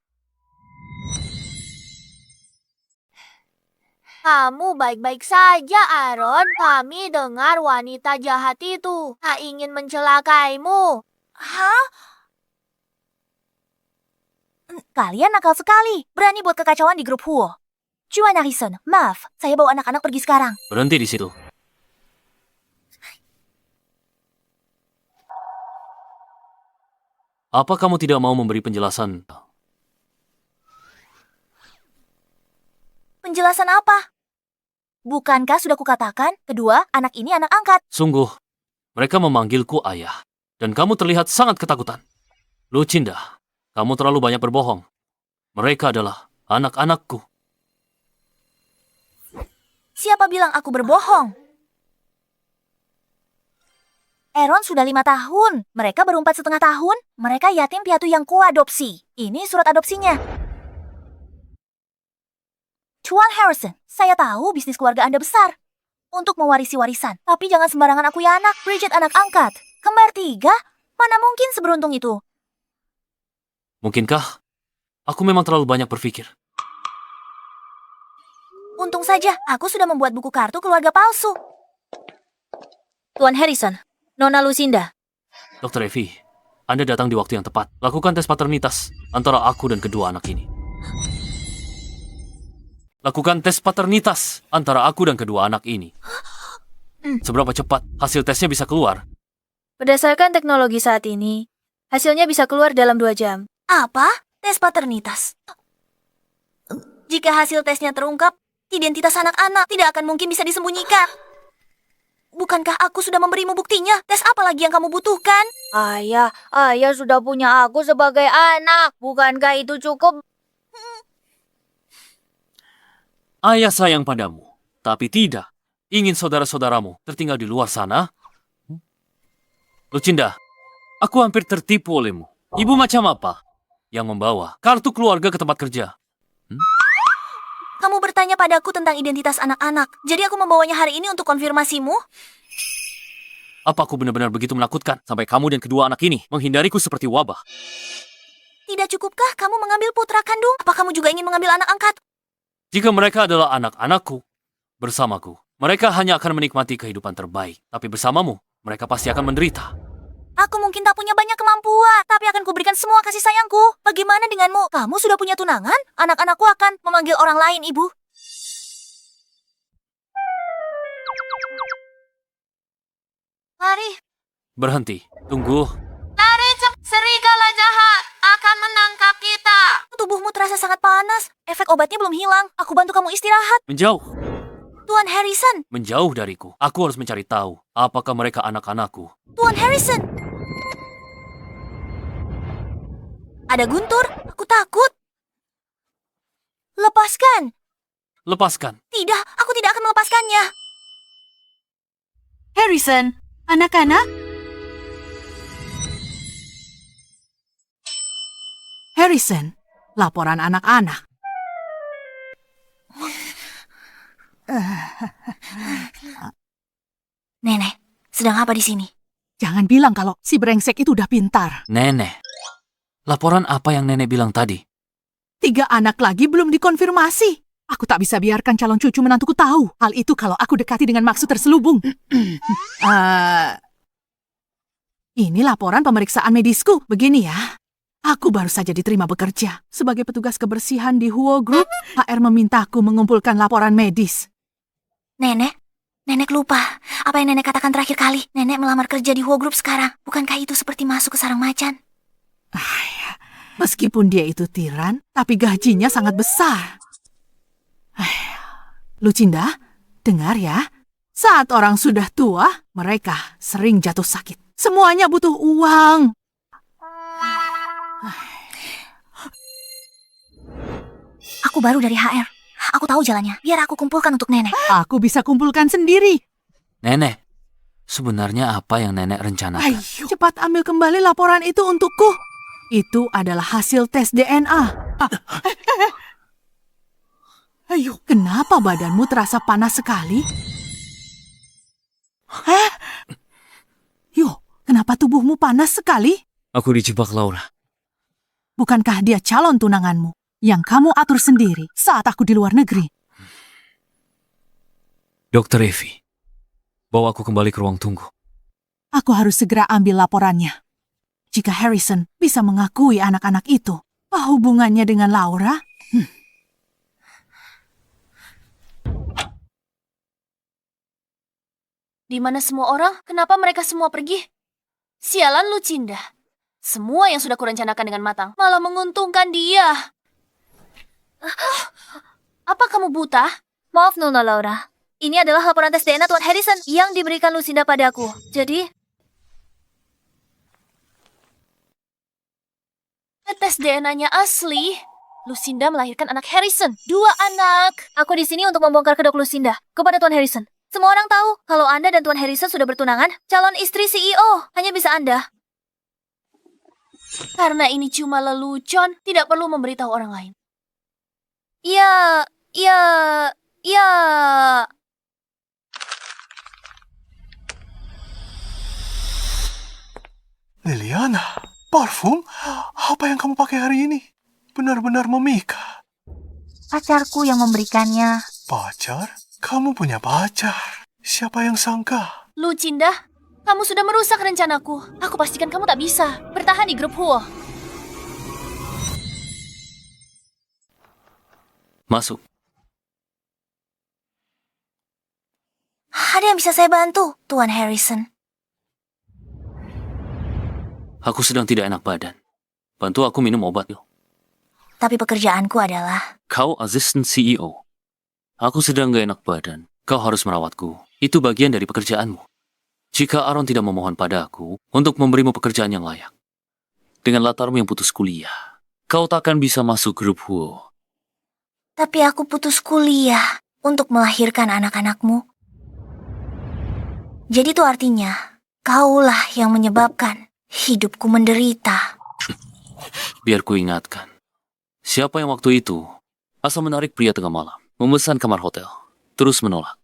Kamu baik-baik saja, Aaron. Kami dengar wanita jahat itu tak ingin mencelakaimu. Hah? Kalian nakal sekali. Berani buat kekacauan di grup Huo. Juan Harrison, maaf. Saya bawa anak-anak pergi sekarang. Berhenti di situ. Apa kamu tidak mau memberi penjelasan? Penjelasan apa? Bukankah sudah kukatakan, kedua, anak ini anak angkat. Sungguh, mereka memanggilku ayah. Dan kamu terlihat sangat ketakutan. Lucinda, kamu terlalu banyak berbohong. Mereka adalah anak-anakku. Siapa bilang aku berbohong? Aaron sudah 5 tahun. Mereka baru 4,5 tahun. Mereka yatim piatu yang kuadopsi. Ini surat adopsinya. Tuan Harrison, saya tahu bisnis keluarga Anda besar. Untuk mewarisi warisan. Tapi jangan sembarangan akui anak. Bridget anak angkat. Kembar 3? Mana mungkin seberuntung itu? Mungkinkah aku memang terlalu banyak berpikir? Untung saja, aku sudah membuat buku kartu keluarga palsu. Tuan Harrison, Nona Lucinda. Dr. Evie, Anda datang di waktu yang tepat. Lakukan tes paternitas antara aku dan kedua anak ini. Lakukan tes paternitas antara aku dan kedua anak ini. Seberapa cepat hasil tesnya bisa keluar? Berdasarkan teknologi saat ini, hasilnya bisa keluar dalam 2 jam. Apa? Tes paternitas. Jika hasil tesnya terungkap, identitas anak-anak tidak akan mungkin bisa disembunyikan. Bukankah aku sudah memberimu buktinya? Tes apa lagi yang kamu butuhkan? Ayah sudah punya aku sebagai anak. Bukankah itu cukup? Ayah sayang padamu, tapi tidak ingin saudara-saudaramu tertinggal di luar sana. Lucinda, aku hampir tertipu olehmu. Ibu macam apa yang membawa kartu keluarga ke tempat kerja? Kamu bertanya padaku tentang identitas anak-anak. Jadi aku membawanya hari ini untuk konfirmasimu? Apa aku benar-benar begitu menakutkan sampai kamu dan kedua anak ini menghindariku seperti wabah? Tidak cukupkah kamu mengambil putra kandung? Apa kamu juga ingin mengambil anak angkat? Jika mereka adalah anak-anakku, bersamaku, mereka hanya akan menikmati kehidupan terbaik. Tapi bersamamu, mereka pasti akan menderita. Aku mungkin tak punya banyak kemampuan, tapi akan kuberikan semua kasih sayangku. Bagaimana denganmu? Kamu sudah punya tunangan? Anak-anakku akan memanggil orang lain, Ibu. Lari, Berhenti, tunggu. lari cepat. Serigala jahat akan menangkap kita. Tubuhmu terasa sangat panas. Efek obatnya belum hilang. Aku bantu kamu istirahat. Menjauh, Tuan Harrison. menjauh dariku. Aku harus mencari tahu apakah mereka anak-anakku. Tuan Harrison. Ada guntur. Aku takut. Lepaskan. Lepaskan. Tidak, aku tidak akan melepaskannya. Harrison, anak-anak. Harrison, laporan anak-anak. Nenek, sedang apa di sini? Jangan bilang kalau si brengsek itu udah pintar. Nenek, laporan apa yang nenek bilang tadi? 3 anak lagi belum dikonfirmasi. Aku tak bisa biarkan calon cucu menantuku tahu. Hal itu kalau aku dekati dengan maksud terselubung. Ini laporan pemeriksaan medisku. Begini ya. Aku baru saja diterima bekerja. Sebagai petugas kebersihan di Huo Group, HR memintaku mengumpulkan laporan medis. Nenek lupa. Apa yang nenek katakan terakhir kali? Nenek melamar kerja di Huo Group sekarang. Bukankah itu seperti masuk ke sarang macan? Meskipun dia itu tiran, tapi gajinya sangat besar. Lucinda, dengar ya. Saat orang sudah tua, mereka sering jatuh sakit. Semuanya butuh uang. Aku baru dari HR. Aku tahu jalannya. Biar aku kumpulkan untuk nenek. Aku bisa kumpulkan sendiri. Nenek, sebenarnya apa yang nenek rencanakan? Ayo, cepat ambil kembali laporan itu untukku. Itu adalah hasil tes DNA. Ayo, kenapa badanmu terasa panas sekali? Yo, kenapa tubuhmu panas sekali? Aku dijebak Laura. Bukankah dia calon tunanganmu yang kamu atur sendiri saat aku di luar negeri? Dokter Evi, bawa aku kembali ke ruang tunggu. Aku harus segera ambil laporannya. Jika Harrison bisa mengakui anak-anak itu, apa hubungannya dengan Laura? Di mana semua orang? Kenapa mereka semua pergi? Sialan Lucinda. Semua yang sudah kurencanakan dengan matang malah menguntungkan dia. Apa kamu buta? Maaf Nona Laura. Ini adalah laporan tes DNA Tuan Harrison yang diberikan Lucinda padaku. Jadi, Tes DNA-nya asli. Lucinda melahirkan anak Harrison. 2 anak. aku di sini untuk membongkar kedok Lucinda kepada Tuan Harrison. Semua orang tahu kalau Anda dan Tuan Harrison sudah bertunangan. Calon istri CEO hanya bisa Anda. Karena ini cuma lelucon, tidak perlu memberitahu orang lain. Ya. Liliana, parfum? Apa yang kamu pakai hari ini? Benar-benar memikat. Pacarku yang memberikannya. Pacar? Kamu punya pacar. Siapa yang sangka? Lucinda, kamu sudah merusak rencanaku. Aku pastikan kamu tak bisa bertahan di grup Huo. Masuk. Ada yang bisa saya bantu, Tuan Harrison? Aku sedang tidak enak badan. Bantu aku minum obat yuk. Tapi pekerjaanku adalah... Kau asisten CEO. Aku sedang gak enak badan. Kau harus merawatku. Itu bagian dari pekerjaanmu. Jika Aaron tidak memohon padaku untuk memberimu pekerjaan yang layak, dengan latarmu yang putus kuliah, kau takkan bisa masuk grup Huo. Tapi aku putus kuliah untuk melahirkan anak-anakmu. Jadi itu artinya, kaulah yang menyebabkan hidupku menderita. Biar ku ingatkan, siapa yang waktu itu asal menarik pria tengah malam, memesan kamar hotel, terus menolak.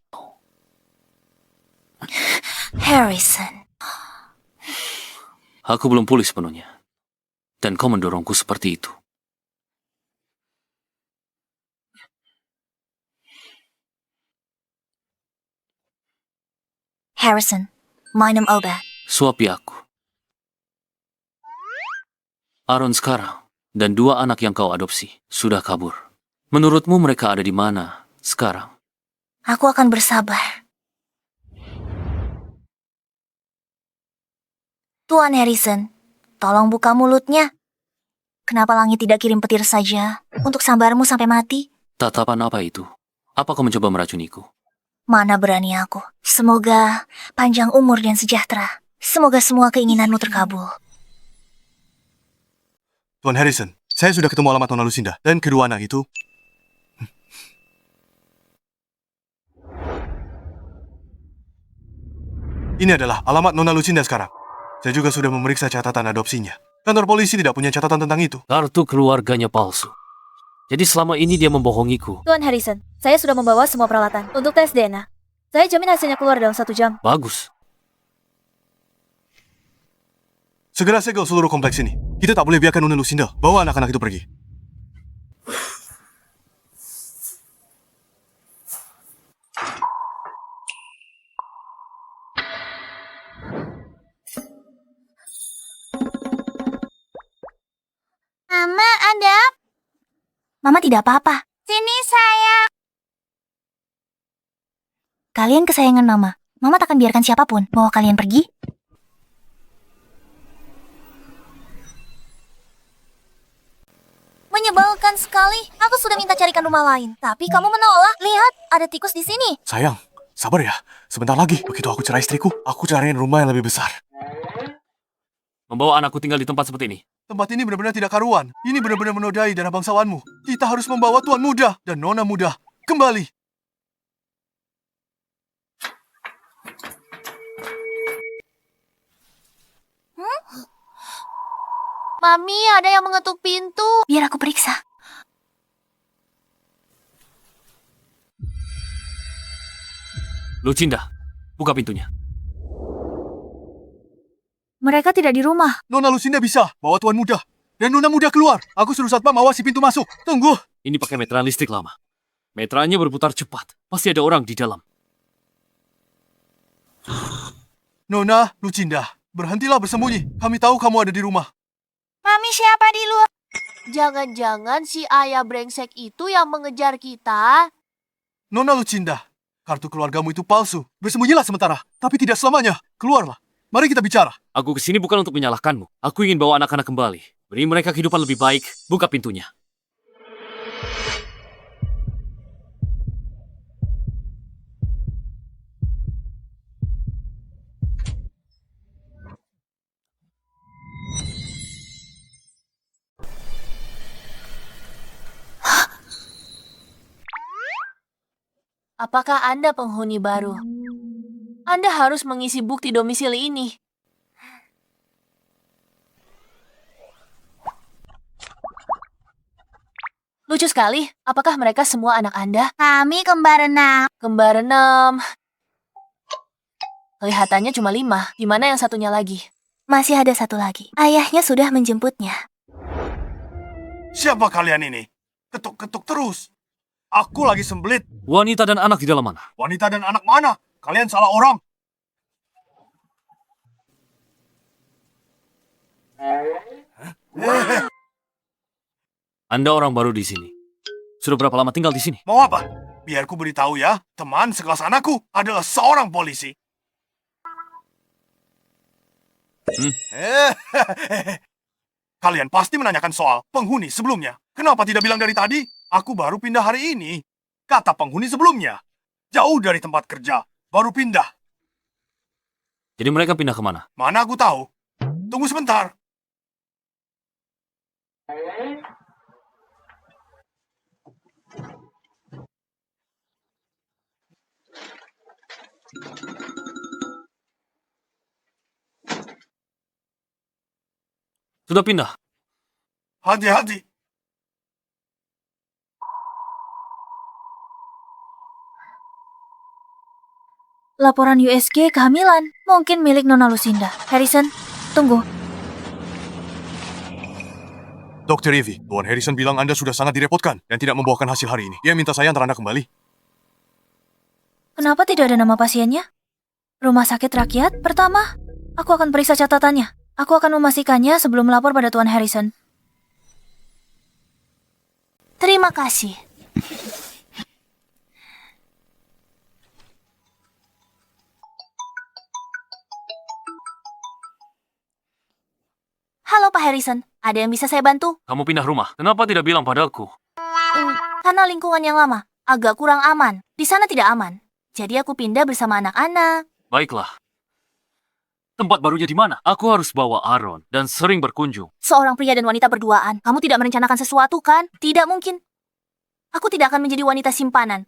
Harrison. Aku belum pulih sepenuhnya. Dan kau mendorongku seperti itu. Harrison, minum obat. Suapi aku. Aaron sekarang dan 2 anak yang kau adopsi sudah kabur. Menurutmu mereka ada di mana sekarang? Aku akan bersabar. Tuan Harrison, tolong buka mulutnya. Kenapa langit tidak kirim petir saja untuk sambarmu sampai mati? Tatapan apa itu? Apa kau mencoba meracuniku? Mana berani aku. Semoga panjang umur dan sejahtera. Semoga semua keinginanmu terkabul. Tuan Harrison, saya sudah ketemu alamat Nona Lucinda dan kedua anak itu. Ini adalah alamat Nona Lucinda sekarang. Saya juga sudah memeriksa catatan adopsinya. Kantor polisi tidak punya catatan tentang itu. Kartu keluarganya palsu. Jadi selama ini dia membohongiku. Tuan Harrison, saya sudah membawa semua peralatan untuk tes DNA. Saya jamin hasilnya keluar dalam 1 jam. Bagus. Segera segel seluruh kompleks ini. Kita tak boleh biarkan Nona Lucinda bawa anak-anak itu pergi. Mama, ada? Mama tidak apa-apa. Sini saya. Kalian kesayangan Mama. Mama tak akan biarkan siapapun bawa kalian pergi. Menyebalkan sekali. Aku sudah minta carikan rumah lain, tapi kamu menolak. Lihat, ada tikus di sini. Sayang, sabar ya. Sebentar lagi, begitu aku cerai istriku, aku cariin rumah yang lebih besar. Membawa anakku tinggal di tempat seperti ini. Tempat ini benar-benar tidak karuan. Ini benar-benar menodai dana bangsawanmu. Kita harus membawa tuan muda dan nona muda kembali. Mami, ada yang mengetuk pintu. Biar aku periksa. Lucinda, buka pintunya. Mereka tidak di rumah. Nona Lucinda bisa bawa tuan muda dan nona muda keluar. Aku suruh satpam awasi pintu masuk. Tunggu. Ini pakai meteran listrik lama. Meterannya berputar cepat. Pasti ada orang di dalam. Nona Lucinda, berhentilah bersembunyi. Kami tahu kamu ada di rumah. Mami, siapa di luar? Jangan-jangan si ayah brengsek itu yang mengejar kita. Nona Lucinda, kartu keluargamu itu palsu. Bersembunyilah sementara, tapi tidak selamanya. Keluarlah. Mari kita bicara. Aku kesini bukan untuk menyalahkanmu. Aku ingin bawa anak-anak kembali. Beri mereka kehidupan lebih baik. Buka pintunya. Apakah Anda penghuni baru? Anda harus mengisi bukti domisili ini. Lucu sekali. Apakah mereka semua anak Anda? Kami kembar 6. Kembar 6. Kelihatannya cuma 5. Di mana yang satunya lagi? Masih ada satu lagi. Ayahnya sudah menjemputnya. Siapa kalian ini? Ketuk-ketuk terus. Aku lagi sembelit. Wanita dan anak di dalam mana? Wanita dan anak mana? Kalian salah orang. Anda orang baru di sini. Sudah berapa lama tinggal di sini? Mau apa? Biar ku beritahu ya, teman sekelas anakku adalah seorang polisi. Kalian pasti menanyakan soal penghuni sebelumnya. Kenapa tidak bilang dari tadi? Aku baru pindah hari ini. Kata penghuni sebelumnya. Jauh dari tempat kerja. baru pindah. Jadi mereka pindah kemana? Mana aku tahu. Tunggu sebentar. Sudah pindah. Hati-hati. Laporan USG kehamilan. Mungkin milik Nona Lucinda. Harrison, tunggu. Dr. Ivy, Tuan Harrison bilang Anda sudah sangat direpotkan dan tidak membawakan hasil hari ini. Dia minta saya antar Anda kembali. Kenapa tidak ada nama pasiennya? Rumah sakit rakyat pertama. Aku akan periksa catatannya. Aku akan memastikannya sebelum melapor pada Tuan Harrison. Terima kasih. Halo Pak Harrison, ada yang bisa saya bantu? Kamu pindah rumah. Kenapa tidak bilang padaku? Karena lingkungan yang lama, agak kurang aman. Di sana tidak aman. Jadi aku pindah bersama anak-anak. Baiklah. Tempat barunya di mana? Aku harus bawa Aaron dan sering berkunjung. Seorang pria dan wanita berduaan. Kamu tidak merencanakan sesuatu kan? Tidak mungkin. Aku tidak akan menjadi wanita simpanan.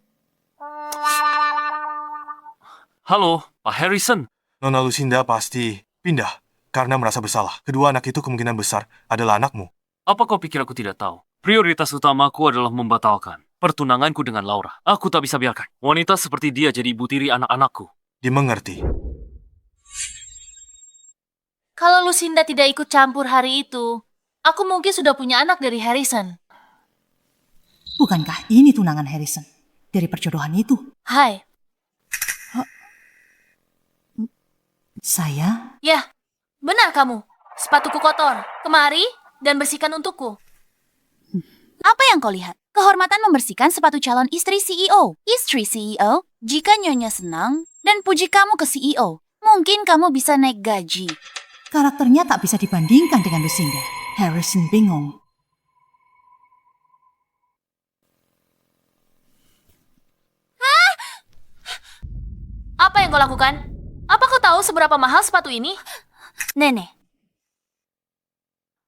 Halo, Pak Harrison. Nona Lucinda pasti pindah karena merasa bersalah. Kedua anak itu kemungkinan besar adalah anakmu. Apa kau pikir aku tidak tahu? Prioritas utamaku adalah membatalkan pertunanganku dengan Laura. Aku tak bisa biarkan wanita seperti dia jadi ibu tiri anak-anakku. Dimengerti. Kalau Lucinda tidak ikut campur hari itu, aku mungkin sudah punya anak dari Harrison. Bukankah ini tunangan Harrison dari perjodohan itu? Hai. Saya? Ya, benar kamu. Sepatuku kotor. Kemari dan bersihkan untukku. Apa yang kau lihat? Kehormatan membersihkan sepatu calon istri CEO. Istri CEO, jika nyonya senang dan puji kamu ke CEO, mungkin kamu bisa naik gaji. Karakternya tak bisa dibandingkan dengan Lucinda. Harrison bingung. Apa yang kau lakukan? Apa kau tahu seberapa mahal sepatu ini? Nenek.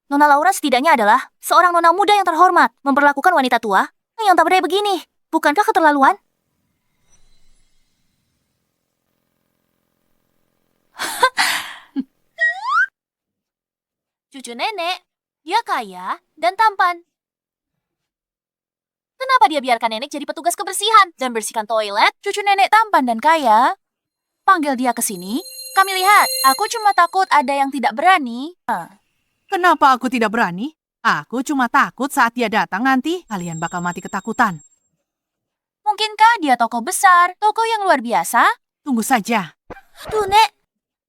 Nona Laura setidaknya adalah seorang nona muda yang terhormat, memperlakukan wanita tua yang tak berdaya begini. Bukankah keterlaluan? Cucu nenek, dia kaya dan tampan. Kenapa dia biarkan nenek jadi petugas kebersihan dan bersihkan toilet? Cucu nenek tampan dan kaya. Panggil dia ke sini. Kami lihat, aku cuma takut ada yang tidak berani. Kenapa aku tidak berani? Aku cuma takut saat dia datang nanti, kalian bakal mati ketakutan. Mungkinkah dia tokoh besar, tokoh yang luar biasa? Tunggu saja. Tuh, Nek.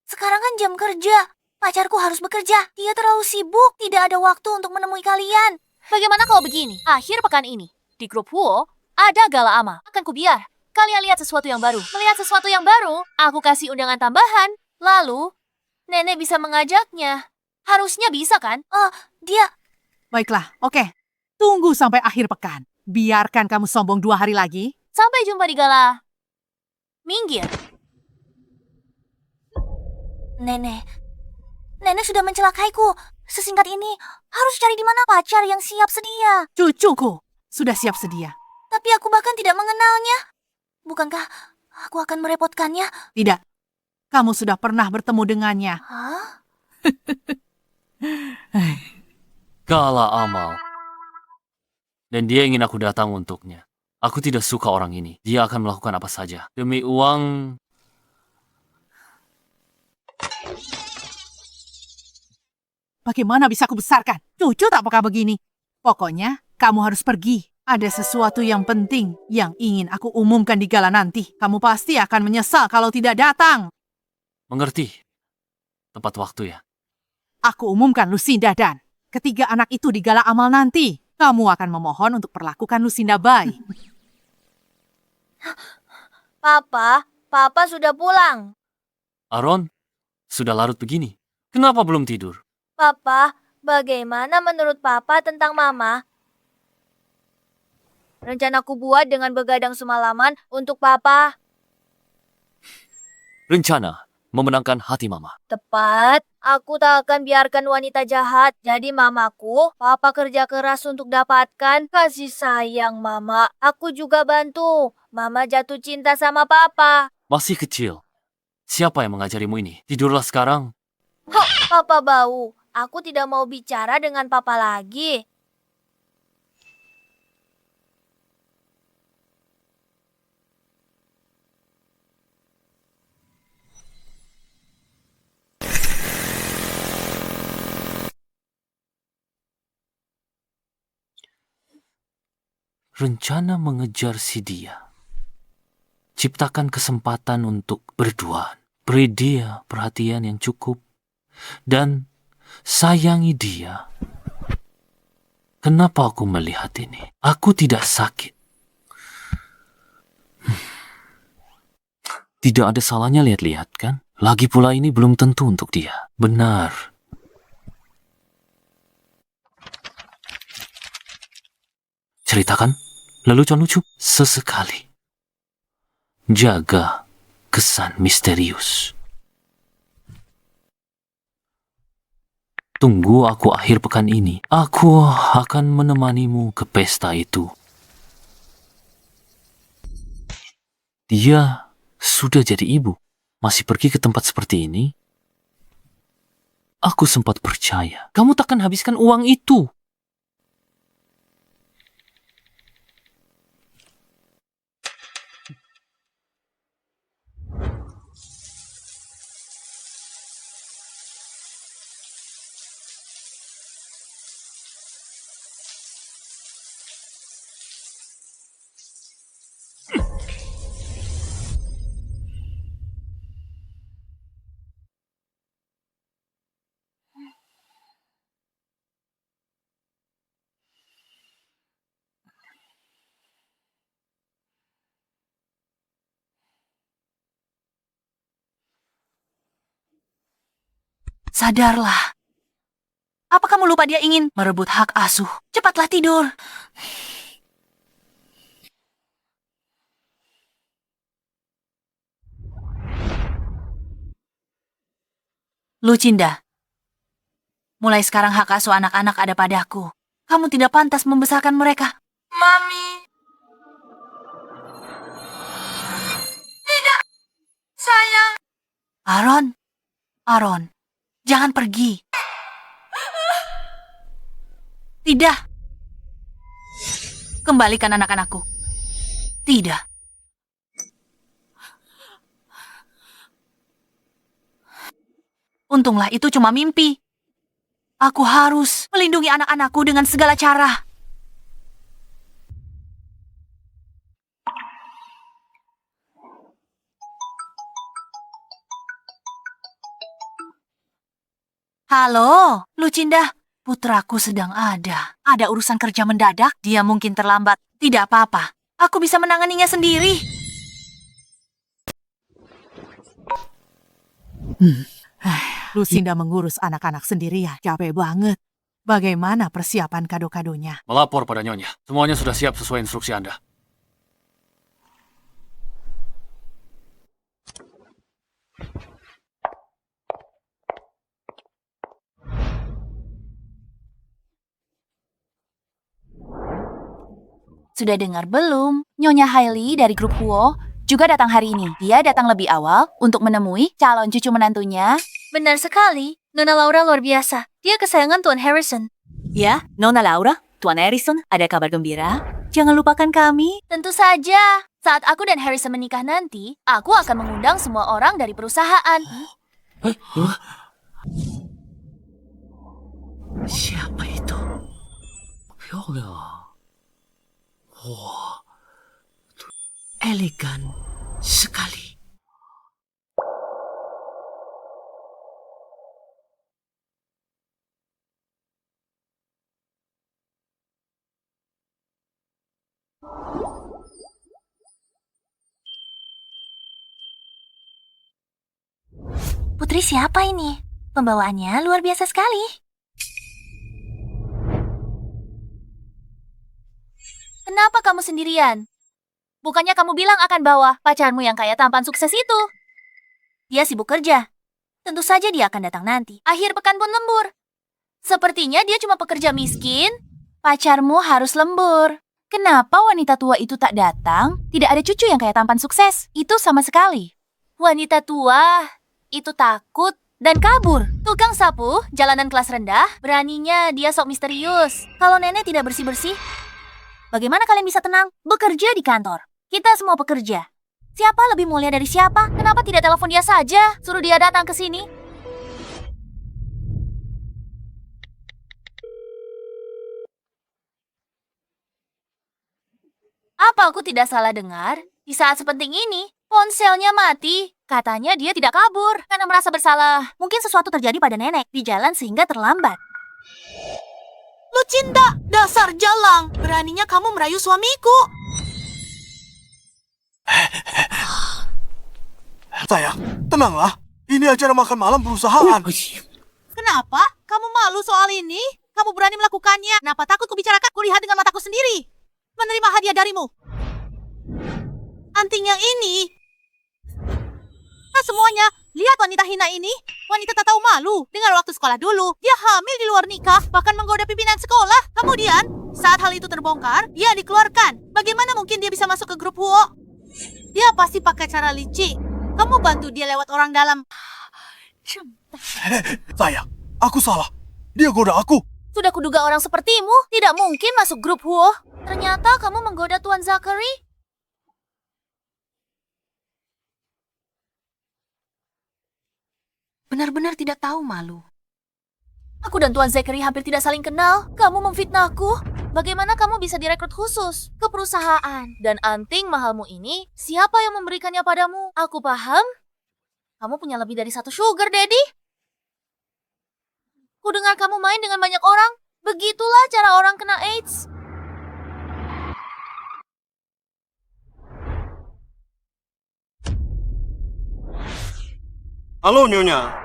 Sekarang kan jam kerja. Pacarku harus bekerja. Dia terlalu sibuk, tidak ada waktu untuk menemui kalian. Bagaimana kalau begini? Akhir pekan ini, di grup Huo, ada gala ama. Akan kubiar. Kalian lihat sesuatu yang baru. Melihat sesuatu yang baru, aku kasih undangan tambahan. Lalu, nenek bisa mengajaknya. Harusnya bisa kan? Oh, dia... Baiklah, oke. Tunggu sampai akhir pekan. Biarkan kamu sombong 2 hari lagi. Sampai jumpa di gala. Minggir. Nenek sudah mencelakaiku. Sesingkat ini, harus cari di mana pacar yang siap sedia. Cucuku sudah siap sedia. Tapi aku bahkan tidak mengenalnya. Bukankah aku akan merepotkannya? Tidak. Kamu sudah pernah bertemu dengannya. Hah? Gala amal. Dan dia ingin aku datang untuknya. Aku tidak suka orang ini. Dia akan melakukan apa saja. Demi uang... Bagaimana bisa aku besarkan? Cucu tak peka begini. Pokoknya, kamu harus pergi. Ada sesuatu yang penting yang ingin aku umumkan di gala nanti. Kamu pasti akan menyesal kalau tidak datang. Mengerti. Tepat waktu ya. Aku umumkan Lucinda dan ketiga anak itu di gala amal nanti. Kamu akan memohon untuk perlakukan Lucinda baik. Papa sudah pulang. Aaron, sudah larut begini. Kenapa belum tidur? Papa, bagaimana menurut Papa tentang Mama? Rencanaku buat dengan begadang semalaman untuk Papa. rencana memenangkan hati Mama. Tepat. Aku tak akan biarkan wanita jahat jadi mamaku. Papa kerja keras untuk dapatkan kasih sayang Mama. Aku juga bantu. Mama jatuh cinta sama Papa. Masih kecil. Siapa yang mengajarimu ini? Tidurlah sekarang. Papa bau. Aku tidak mau bicara dengan Papa lagi. Rencana mengejar si dia. Ciptakan kesempatan untuk berduaan. Beri dia perhatian yang cukup. Dan sayangi dia. Kenapa aku melihat ini? Aku tidak sakit. Tidak ada salahnya lihat-lihat, kan? Lagi pula ini belum tentu untuk dia. Benar. Ceritakan lelucon lucu sesekali. Jaga kesan misterius. Tunggu aku akhir pekan ini. Aku akan menemanimu ke pesta itu. Dia sudah jadi ibu. Masih pergi ke tempat seperti ini? Aku sempat percaya. Kamu takkan habiskan uang itu. Sadarlah. Apa kamu lupa dia ingin merebut hak asuh? Cepatlah tidur. Lucinda, mulai sekarang hak asuh anak-anak ada padaku. Kamu tidak pantas membesarkan mereka. Mami. Tidak. Sayang. Aaron, jangan pergi. Tidak. Kembalikan anak-anakku. Tidak. Untunglah itu cuma mimpi. Aku harus melindungi anak-anakku dengan segala cara. Halo, Lucinda. Putraku sedang ada. Ada urusan kerja mendadak, dia mungkin terlambat. Tidak apa-apa, aku bisa menanganinya sendiri. Lucinda mengurus anak-anak sendirian. Capek banget. Bagaimana persiapan kado-kadonya? Melapor pada Nyonya. Semuanya sudah siap sesuai instruksi Anda. Sudah dengar belum? Nyonya Hailey dari grup Huo juga datang hari ini. Dia datang lebih awal untuk menemui calon cucu menantunya. Benar sekali. Nona Laura luar biasa. Dia kesayangan Tuan Harrison. Ya, Nona Laura, Tuan Harrison, ada kabar gembira? Jangan lupakan kami. Tentu saja. Saat aku dan Harrison menikah nanti, aku akan mengundang semua orang dari perusahaan. Siapa itu? Viola. Wah, elegan sekali. Putri siapa ini? Pembawaannya luar biasa sekali. Kenapa kamu sendirian? Bukannya kamu bilang akan bawa pacarmu yang kaya tampan sukses itu? Dia sibuk kerja. Tentu saja dia akan datang nanti. Akhir pekan pun lembur. Sepertinya dia cuma pekerja miskin. Pacarmu harus lembur. Kenapa wanita tua itu tak datang? Tidak ada cucu yang kayak tampan sukses. Itu sama sekali. Wanita tua itu takut dan kabur. Tukang sapu, jalanan kelas rendah, beraninya dia sok misterius. Kalau nenek tidak bersih-bersih, bagaimana kalian bisa tenang? Bekerja di kantor. Kita semua pekerja. Siapa lebih mulia dari siapa? Kenapa tidak telepon dia saja? Suruh dia datang ke sini. Apa aku tidak salah dengar? Di saat sepenting ini, ponselnya mati. Katanya dia tidak kabur karena merasa bersalah. Mungkin sesuatu terjadi pada nenek di jalan sehingga terlambat. Lucinda, dasar jalang. Beraninya kamu merayu suamiku. Sayang, tenanglah. Ini acara makan malam perusahaan. Kenapa? Kamu malu soal ini? Kamu berani melakukannya? Kenapa takut kubicarakan? Kulihat dengan mataku sendiri. Menerima hadiah darimu. Anting yang ini. Nah, semuanya. Lihat wanita hina ini. Wanita tak tahu malu. Dengar waktu sekolah dulu. Dia hamil di luar nikah. Bahkan menggoda pimpinan sekolah. Kemudian, saat hal itu terbongkar, dia dikeluarkan. Bagaimana mungkin dia bisa masuk ke grup Huo? Dia pasti pakai cara licik. Kamu bantu dia lewat orang dalam. Sayang, aku salah. Dia goda aku. Sudah kuduga orang sepertimu tidak mungkin masuk grup Huo. Ternyata kamu menggoda Tuan Zachary. Benar-benar tidak tahu malu. Aku dan Tuan Zachary hampir tidak saling kenal. Kamu memfitnahku. Bagaimana kamu bisa direkrut khusus ke perusahaan? Dan anting mahalmu ini, siapa yang memberikannya padamu? Aku paham. Kamu punya lebih dari satu sugar daddy. Ku dengar kamu main dengan banyak orang. Begitulah cara orang kena AIDS. Halo, Nyonya.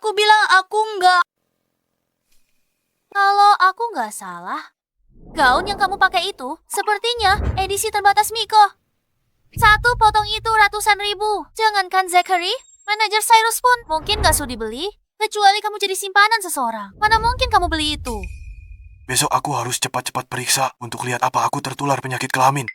Aku bilang aku enggak. Kalau aku nggak salah, gaun yang kamu pakai itu sepertinya edisi terbatas Miko. Satu potong itu ratusan ribu. Jangankan Zachary, manajer Cyrus pun mungkin nggak sudi beli. Kecuali kamu jadi simpanan seseorang. Mana mungkin kamu beli itu? Besok aku harus cepat-cepat periksa untuk lihat apa aku tertular penyakit kelamin.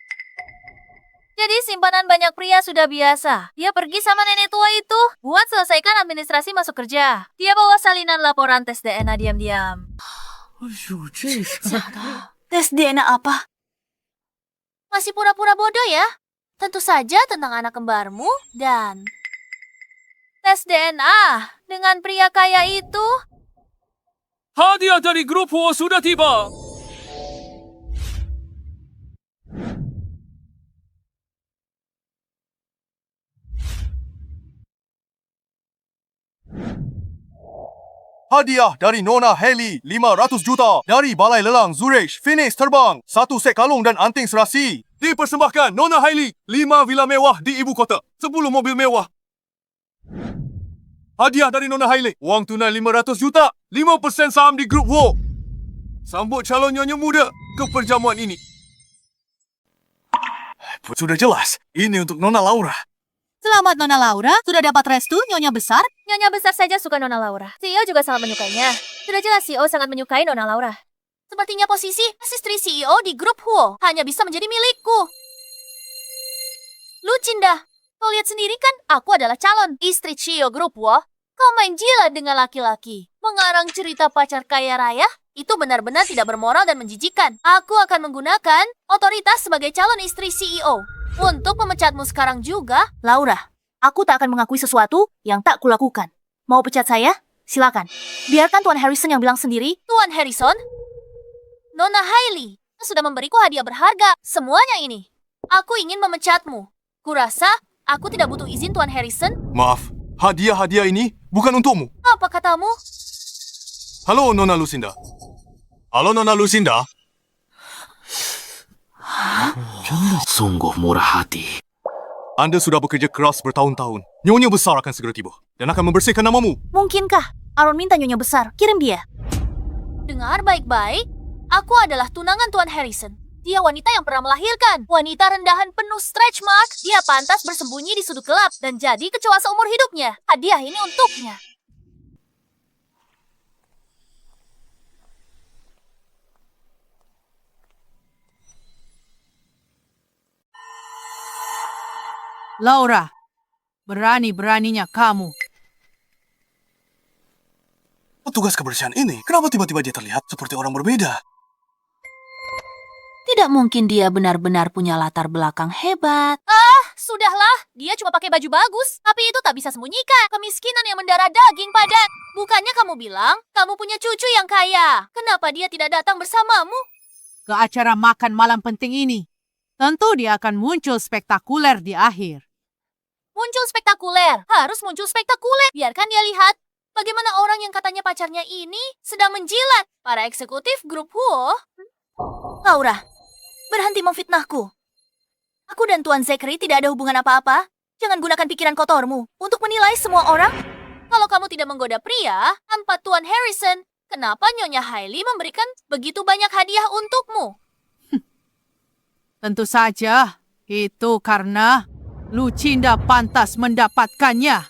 Jadi simpanan banyak pria sudah biasa. Dia pergi sama nenek tua itu buat selesaikan administrasi masuk kerja. Dia bawa salinan laporan tes DNA diam-diam. Tes DNA apa? Masih pura-pura bodoh ya? Tentu saja tentang anak kembarmu dan tes DNA dengan pria kaya itu. Hadiah dari grup Huo sudah tiba. Hadiah dari Nona Haley, 500 juta. Dari Balai Lelang Zurich, Phoenix terbang. 1 set kalung dan anting serasi. Dipersembahkan Nona Haley, 5 villa mewah di ibu kota. 10 mobil mewah. Hadiah dari Nona Haley, wang tunai 500 juta. 5% saham di grup Wo. Sambut calon nyonya muda ke perjamuan ini. Sudah jelas, ini untuk Nona Laura. Selamat Nona Laura, sudah dapat restu Nyonya Besar? Nyonya besar saja suka Nona Laura. CEO juga sangat menyukainya. Sudah jelas CEO sangat menyukai Nona Laura. Sepertinya posisi istri CEO di grup Huo hanya bisa menjadi milikku. Lucinda, kau lihat sendiri kan, aku adalah calon istri CEO grup Huo. Kau main jilat dengan laki-laki. Mengarang cerita pacar kaya raya, itu benar-benar tidak bermoral dan menjijikan. Aku akan menggunakan otoritas sebagai calon istri CEO. Untuk memencatmu sekarang juga. Laura, aku tak akan mengakui sesuatu yang tak kulakukan. Mau pecat saya? Silakan. Biarkan Tuan Harrison yang bilang sendiri. Tuan Harrison, Nona Hailey sudah memberiku hadiah berharga. Semuanya ini. Aku ingin memecatmu. Kurasa aku tidak butuh izin Tuan Harrison. Maaf, hadiah-hadiah ini bukan untukmu. Apa katamu? Halo Nona Lucinda. Halo Nona Lucinda. Sungguh murah hati. Anda sudah bekerja keras bertahun-tahun. Nyonya besar akan segera tiba dan akan membersihkan namamu. Mungkinkah Aaron minta Nyonya Besar kirim dia? Dengar baik-baik, aku adalah tunangan Tuan Harrison. Dia wanita yang pernah melahirkan. Wanita rendahan penuh stretch mark. Dia pantas bersembunyi di sudut gelap dan jadi kecoa seumur hidupnya. Hadiah ini untuknya. Laura, berani-beraninya kamu. Petugas kebersihan ini, kenapa tiba-tiba dia terlihat seperti orang berbeda? Tidak mungkin dia benar-benar punya latar belakang hebat. Sudahlah, dia cuma pakai baju bagus. Tapi itu tak bisa sembunyikan kemiskinan yang mendarah daging padat. Bukannya kamu bilang kamu punya cucu yang kaya. Kenapa dia tidak datang bersamamu? Ke acara makan malam penting ini, tentu dia akan muncul spektakuler di akhir. Muncul spektakuler. Harus muncul spektakuler. Biarkan dia lihat bagaimana orang yang katanya pacarnya ini sedang menjilat para eksekutif grup Huo. Laura, berhenti memfitnahku. Aku dan Tuan Zachary tidak ada hubungan apa-apa. Jangan gunakan pikiran kotormu untuk menilai semua orang. Kalau kamu tidak menggoda pria tanpa Tuan Harrison, kenapa Nyonya Hailey memberikan begitu banyak hadiah untukmu? Tentu saja, itu karena Lucinda pantas mendapatkannya.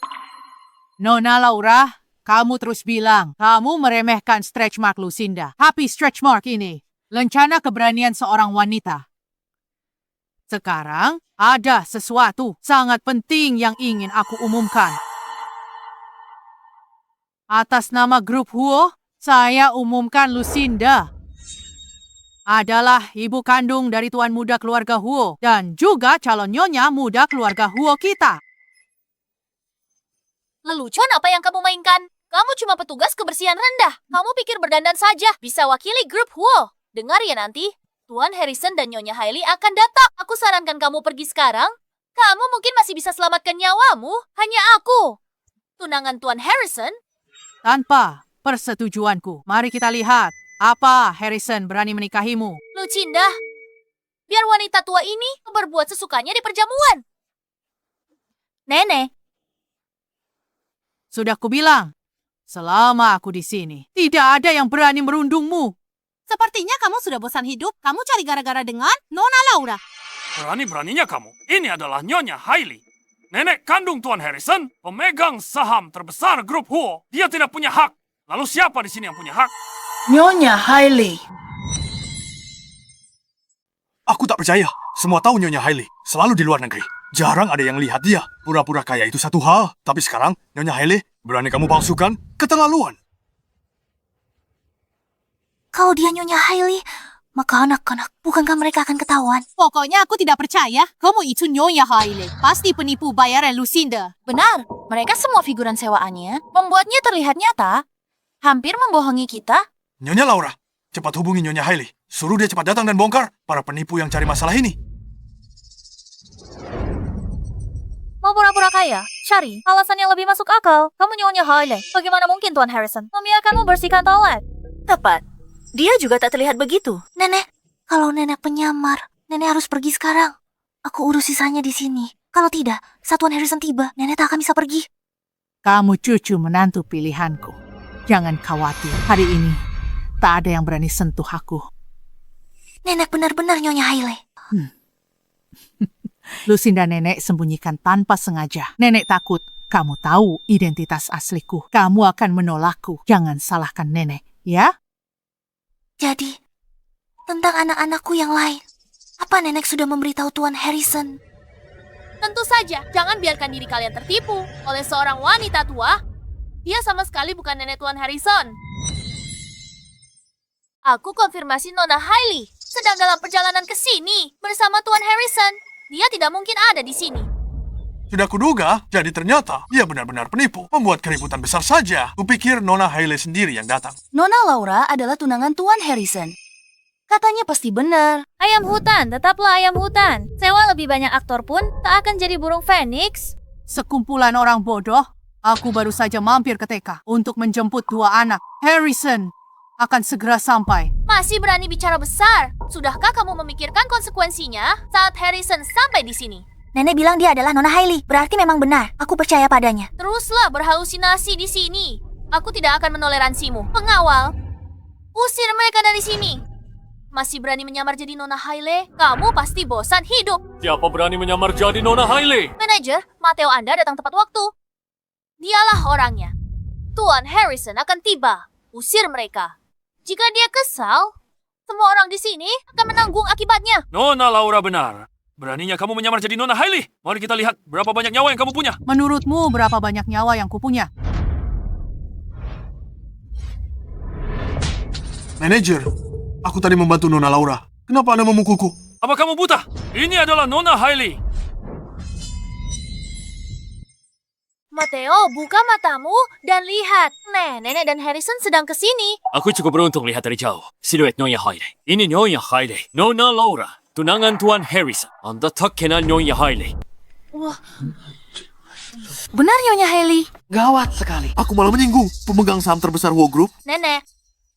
Nona Laura, kamu terus bilang kamu meremehkan stretch mark Lucinda. Tapi stretch mark ini lencana keberanian seorang wanita. Sekarang ada sesuatu sangat penting yang ingin aku umumkan. Atas nama grup Huo, saya umumkan Lucinda adalah ibu kandung dari tuan muda keluarga Huo dan juga calon nyonya muda keluarga Huo kita. Lelucon apa yang kamu mainkan? Kamu cuma petugas kebersihan rendah. Kamu pikir berdandan saja bisa wakili grup Huo. Dengar ya nanti, Tuan Harrison dan Nyonya Hailey akan datang. Aku sarankan kamu pergi sekarang. Kamu mungkin masih bisa selamatkan nyawamu. Hanya aku, tunangan Tuan Harrison. Tanpa persetujuanku, mari kita lihat apa Harrison berani menikahimu. Lucinda, biar wanita tua ini berbuat sesukanya di perjamuan. Nenek, Sudah kubilang, selama aku di sini, tidak ada yang berani merundungmu. Sepertinya kamu sudah bosan hidup. Kamu cari gara-gara dengan Nona Laura. Berani-beraninya kamu. Ini adalah Nyonya Hailey. Nenek kandung Tuan Harrison, pemegang saham terbesar grup Huo. Dia tidak punya hak. Lalu siapa di sini yang punya hak? Nyonya Hailey. Aku tak percaya. Semua tahu Nyonya Hailey selalu di luar negeri. Jarang ada yang lihat dia. Pura-pura kaya itu satu hal. Tapi sekarang, Nyonya Hailey, berani kamu palsukan? Keterlaluan. kalau dia Nyonya Hailey, maka anak-anak, bukankah mereka akan ketahuan? Pokoknya aku tidak percaya. Kamu itu Nyonya Hailey. Pasti penipu bayaran Lucinda. Benar, mereka semua figuran sewaannya membuatnya terlihat nyata. Hampir membohongi kita. Nyonya Laura, cepat hubungi Nyonya Hailey. Suruh dia cepat datang dan bongkar para penipu yang cari masalah ini. Mau pura-pura kaya? Cari alasan yang lebih masuk akal. Kamu Nyonya Hailey. Bagaimana mungkin Tuan Harrison membiarkanmu bersihkan toilet? Tepat. Dia juga tak terlihat begitu. Nenek, kalau nenek penyamar, nenek harus pergi sekarang. Aku urus sisanya di sini. Kalau tidak, saat Tuan Harrison tiba, nenek tak akan bisa pergi. Kamu cucu menantu pilihanku. Jangan khawatir, hari ini tak ada yang berani sentuh aku. Nenek benar-benar Nyonya Hailey. Lucinda nenek sembunyikan tanpa sengaja. Nenek takut kamu tahu identitas asliku. Kamu akan menolakku. Jangan salahkan nenek, ya? Jadi, tentang anak-anakku yang lain, apa nenek sudah memberitahu Tuan Harrison? Tentu saja, jangan biarkan diri kalian tertipu oleh seorang wanita tua. Dia sama sekali bukan nenek Tuan Harrison. Aku konfirmasi Nona Hailey sedang dalam perjalanan ke sini bersama Tuan Harrison. Dia tidak mungkin ada di sini. Sudah kuduga, jadi ternyata dia benar-benar penipu. Membuat keributan besar saja. Kupikir Nona Hailey sendiri yang datang. Nona Laura adalah tunangan Tuan Harrison. Katanya pasti benar. Ayam hutan, tetaplah ayam hutan. Sewa lebih banyak aktor pun tak akan jadi burung Phoenix. Sekumpulan orang bodoh, aku baru saja mampir ke TK untuk menjemput dua anak. Harrison akan segera sampai. Masih berani bicara besar? Sudahkah kamu memikirkan konsekuensinya saat Harrison sampai di sini? Nenek bilang dia adalah Nona Hailey. Berarti memang benar. Aku percaya padanya. Teruslah berhalusinasi di sini. Aku tidak akan menoleransimu. Pengawal, usir mereka dari sini. Masih berani menyamar jadi Nona Hailey? Kamu pasti bosan hidup. Siapa berani menyamar jadi Nona Hailey? Manajer, Mateo Anda datang tepat waktu. Dialah orangnya. Tuan Harrison akan tiba. Usir mereka. Jika dia kesal, semua orang di sini akan menanggung akibatnya. Nona Laura benar. Beraninya kamu menyamar jadi Nona Hailey. Mari kita lihat berapa banyak nyawa yang kamu punya. Menurutmu berapa banyak nyawa yang kupunya? Manajer, aku tadi membantu Nona Laura. Kenapa Anda memukulku? Apa kamu buta? Ini adalah Nona Hailey. Mateo, buka matamu dan lihat. Nenek dan Harrison sedang ke sini. Aku cukup beruntung lihat dari jauh. Siluet Nyonya Hailey. Ini Nyonya Hailey. Nona Laura. Tunangan Tuan Harrison. Anda tak kenal Nyonya Hailey. Benar Nyonya Hailey. Gawat sekali. Aku malah menyinggung pemegang saham terbesar Huo Group. Nenek,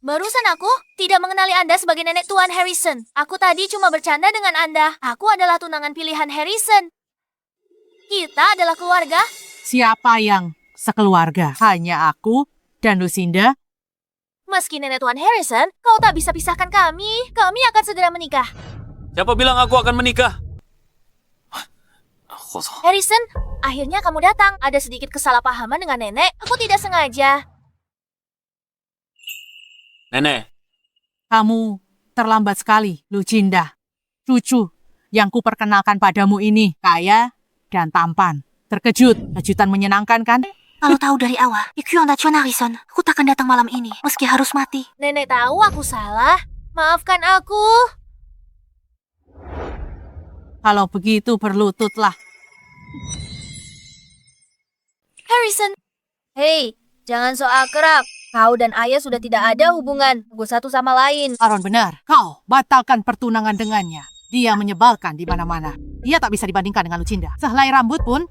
barusan aku tidak mengenali Anda sebagai nenek Tuan Harrison. Aku tadi cuma bercanda dengan Anda. Aku adalah tunangan pilihan Harrison. Kita adalah keluarga. Siapa yang sekeluarga? Hanya aku dan Lucinda. Meski nenek Tuan Harrison, kau tak bisa pisahkan kami. Kami akan segera menikah. Siapa bilang aku akan menikah? Harrison, akhirnya kamu datang. Ada sedikit kesalahpahaman dengan nenek. Aku tidak sengaja. Nenek, Kamu terlambat sekali, Lucinda. Cucu yang kuperkenalkan padamu ini kaya dan tampan. Terkejut, kejutan menyenangkan kan? Kalau tahu dari awal, Ikyu anda Tuan Harrison, aku takkan datang malam ini, meski harus mati. Nenek tahu aku salah. Maafkan aku. Kalau begitu berlututlah. Harrison, Hei, jangan so akrab. Kau dan ayah sudah tidak ada hubungan. Gue satu sama lain. Aaron benar, kau batalkan pertunangan dengannya. Dia menyebalkan di mana-mana. Dia tak bisa dibandingkan dengan Lucinda. Sehelai rambut pun.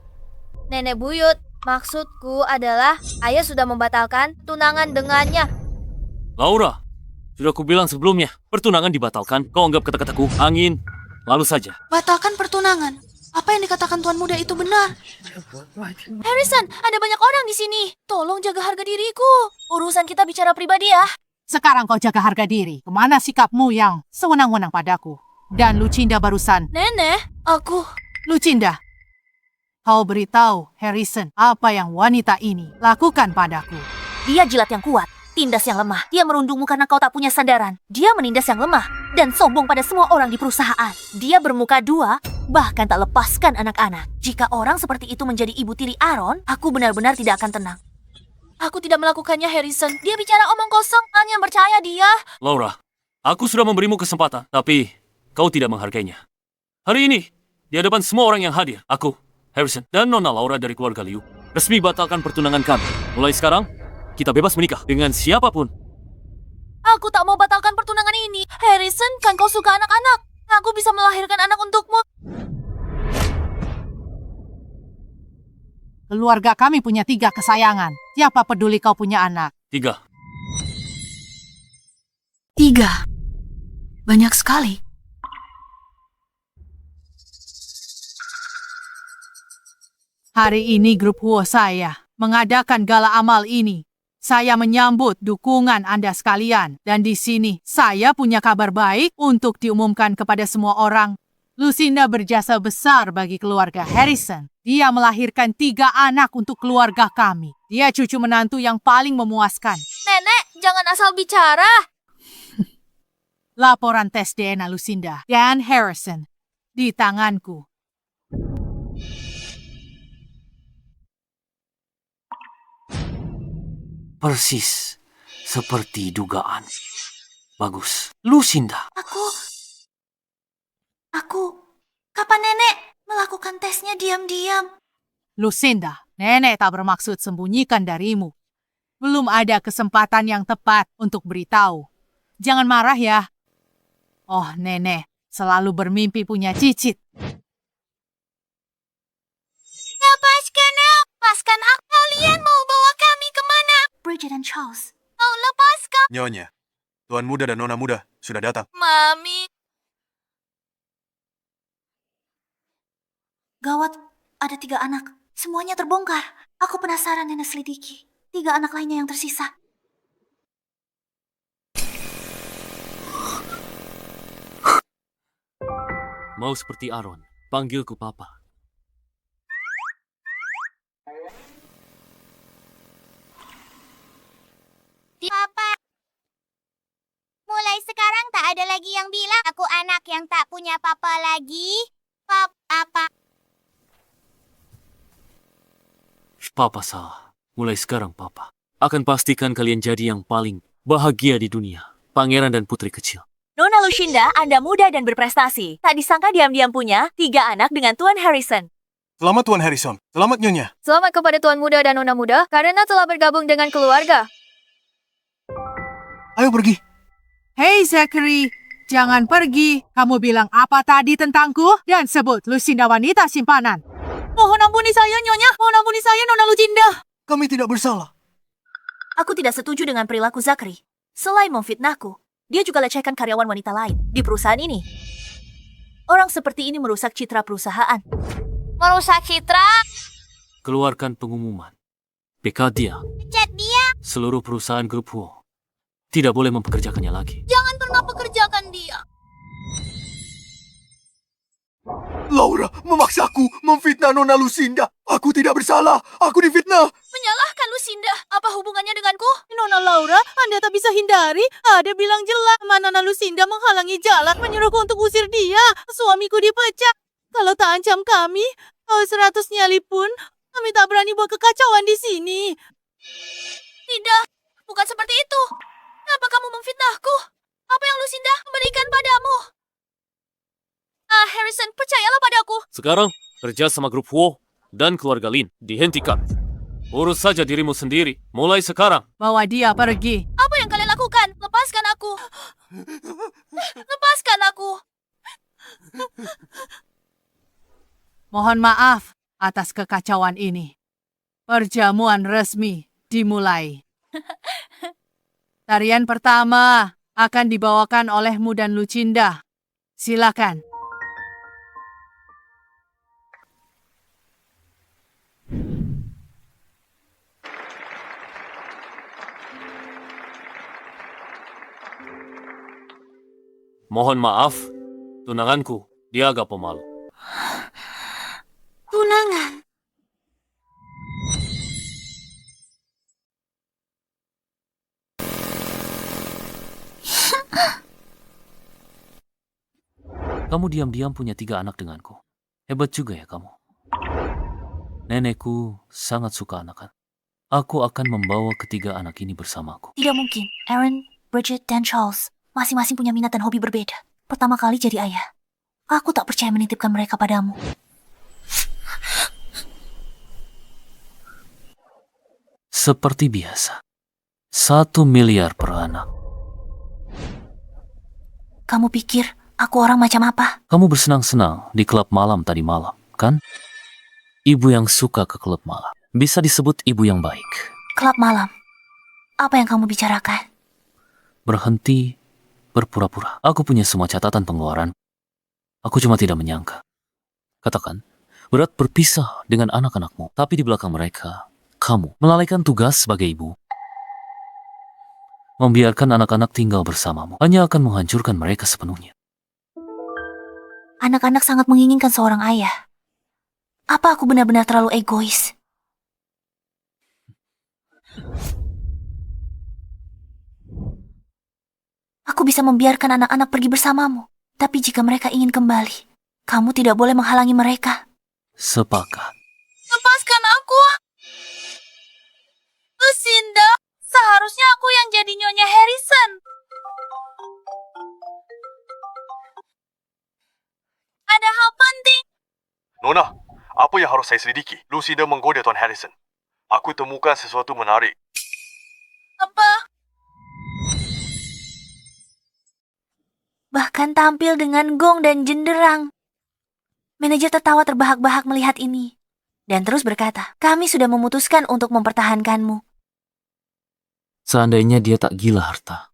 Nenek buyut, maksudku adalah ayah sudah membatalkan tunangan dengannya. Laura, sudah kubilang sebelumnya, pertunangan dibatalkan. Kau anggap kata-kataku angin, lalu saja. Batalkan pertunangan. Apa yang dikatakan tuan muda itu benar? Harrison, ada banyak orang di sini. Tolong jaga harga diriku. Urusan kita bicara pribadi ya. Sekarang kau jaga harga diri. Kemana sikapmu yang sewenang-wenang padaku? Dan Lucinda barusan. Nenek, aku... Lucinda, kau beritahu Harrison apa yang wanita ini lakukan padaku. Dia jilat yang kuat, tindas yang lemah. Dia merundungmu karena kau tak punya sandaran. Dia menindas yang lemah dan sombong pada semua orang di perusahaan. Dia bermuka dua, bahkan tak lepaskan anak-anak. Jika orang seperti itu menjadi ibu tiri Aaron, aku benar-benar tidak akan tenang. Aku tidak melakukannya, Harrison. Dia bicara omong kosong. Hanya percaya dia. Laura, aku sudah memberimu kesempatan, tapi kau tidak menghargainya. Hari ini, di hadapan semua orang yang hadir, aku, Harrison, dan Nona Laura dari keluarga Liu, resmi batalkan pertunangan kami. Mulai sekarang, kita bebas menikah dengan siapapun. Aku tak mau batalkan pertunangan ini. Harrison, kan kau suka anak-anak? Aku bisa melahirkan anak untukmu. Keluarga kami punya 3 kesayangan. Siapa peduli kau punya anak? 3. 3. Banyak sekali. Hari ini grup Huo saya mengadakan gala amal ini. Saya menyambut dukungan Anda sekalian. Dan di sini, saya punya kabar baik untuk diumumkan kepada semua orang. Lucinda berjasa besar bagi keluarga Harrison. Dia melahirkan 3 anak untuk keluarga kami. Dia cucu menantu yang paling memuaskan. Nenek, jangan asal bicara. Laporan tes DNA Lucinda dan Harrison di tanganku. Persis seperti dugaan. Bagus. Lucinda. Kapan nenek melakukan tesnya diam-diam? Lucinda, nenek tak bermaksud sembunyikan darimu. Belum ada kesempatan yang tepat untuk beritahu. Jangan marah ya. Oh, nenek selalu bermimpi punya cicit. Lepaskan aku. Kalian mau bawa kami kemana? Bridget dan Charles. Oh, lepaskan. Nyonya, Tuan Muda dan Nona Muda sudah datang. Mami. Gawat, ada 3 anak. Semuanya terbongkar. Aku penasaran dan selidiki. 3 anak lainnya yang tersisa. Mau seperti Aaron, panggilku Papa. Papa, mulai sekarang tak ada lagi yang bilang aku anak yang tak punya papa lagi. Papa. Papa salah. Mulai sekarang Papa akan pastikan kalian jadi yang paling bahagia di dunia. Pangeran dan putri kecil. Nona Lucinda, Anda muda dan berprestasi. Tak disangka diam-diam punya 3 anak dengan Tuan Harrison. Selamat Tuan Harrison. Selamat Nyonya. Selamat kepada Tuan Muda dan Nona Muda karena telah bergabung dengan keluarga. Ayo pergi. Hei Zachary, jangan pergi. Kamu bilang apa tadi tentangku? Dan sebut Lucinda wanita simpanan. Mohon ampuni saya, Nyonya. Mohon ampuni saya, Nona Lucinda. Kami tidak bersalah. Aku tidak setuju dengan perilaku Zachary. Selain memfitnahku, dia juga lecehkan karyawan wanita lain di perusahaan ini. Orang seperti ini merusak citra perusahaan. Merusak citra? Keluarkan pengumuman. PK dia. Pecat dia. Seluruh perusahaan grup Huo tidak boleh mempekerjakannya lagi. Jangan pernah pekerjakan dia. Laura memaksaku memfitnah Nona Lucinda. Aku tidak bersalah. Aku difitnah. Menyalahkan Lucinda. Apa hubungannya denganku? Nona Laura, Anda tak bisa hindari. Ada bilang jelas, Nona Lucinda menghalangi jalan, menyuruhku untuk usir dia. Suamiku dipecat. Kalau tak ancam kami, 100 nyali pun, kami tak berani buat kekacauan di sini. Tidak, bukan seperti itu. Kenapa kamu memfitnahku? Apa yang Lucinda memberikan padamu? Harrison, percayalah padaku. Sekarang, kerja sama grup Huo dan keluarga Lin dihentikan. Urus saja dirimu sendiri, mulai sekarang. Bawa dia pergi. Apa yang kalian lakukan? Lepaskan aku. Lepaskan aku. Mohon maaf atas kekacauan ini. Perjamuan resmi dimulai. Tarian pertama akan dibawakan olehmu dan Lucinda. Silakan. Mohon maaf, tunanganku, dia agak pemalu. Tunangan. Kamu diam-diam punya 3 anak denganku. Hebat juga ya kamu. Nenekku sangat suka anak-anak. Aku akan membawa ketiga anak ini bersamaku. Tidak mungkin. Aaron, Bridget, dan Charles masing-masing punya minat dan hobi berbeda. Pertama kali jadi ayah. Aku tak percaya menitipkan mereka padamu. Seperti biasa. 1 miliar per anak. Kamu pikir aku orang macam apa? Kamu bersenang-senang di klub malam tadi malam, kan? Ibu yang suka ke klub malam. Bisa disebut ibu yang baik. Klub malam. Apa yang kamu bicarakan? Berhenti berpura-pura. Aku punya semua catatan pengeluaran. Aku cuma tidak menyangka. Katakan, berat berpisah dengan anak-anakmu. Tapi di belakang mereka, kamu melalaikan tugas sebagai ibu. Membiarkan anak-anak tinggal bersamamu hanya akan menghancurkan mereka sepenuhnya. Anak-anak sangat menginginkan seorang ayah. Apa aku benar-benar terlalu egois? Aku bisa membiarkan anak-anak pergi bersamamu. Tapi jika mereka ingin kembali, kamu tidak boleh menghalangi mereka. Sepakat. Lepaskan aku. Lucinda, seharusnya aku yang jadi Nyonya Harrison. Ada hal penting. Nona, apa yang harus saya selidiki? Lucinda menggoda Tuan Harrison. Aku temukan sesuatu menarik. Apa? Bahkan tampil dengan gong dan jenderang. Manajer tertawa terbahak-bahak melihat ini. Dan terus berkata, kami sudah memutuskan untuk mempertahankanmu. Seandainya dia tak gila harta.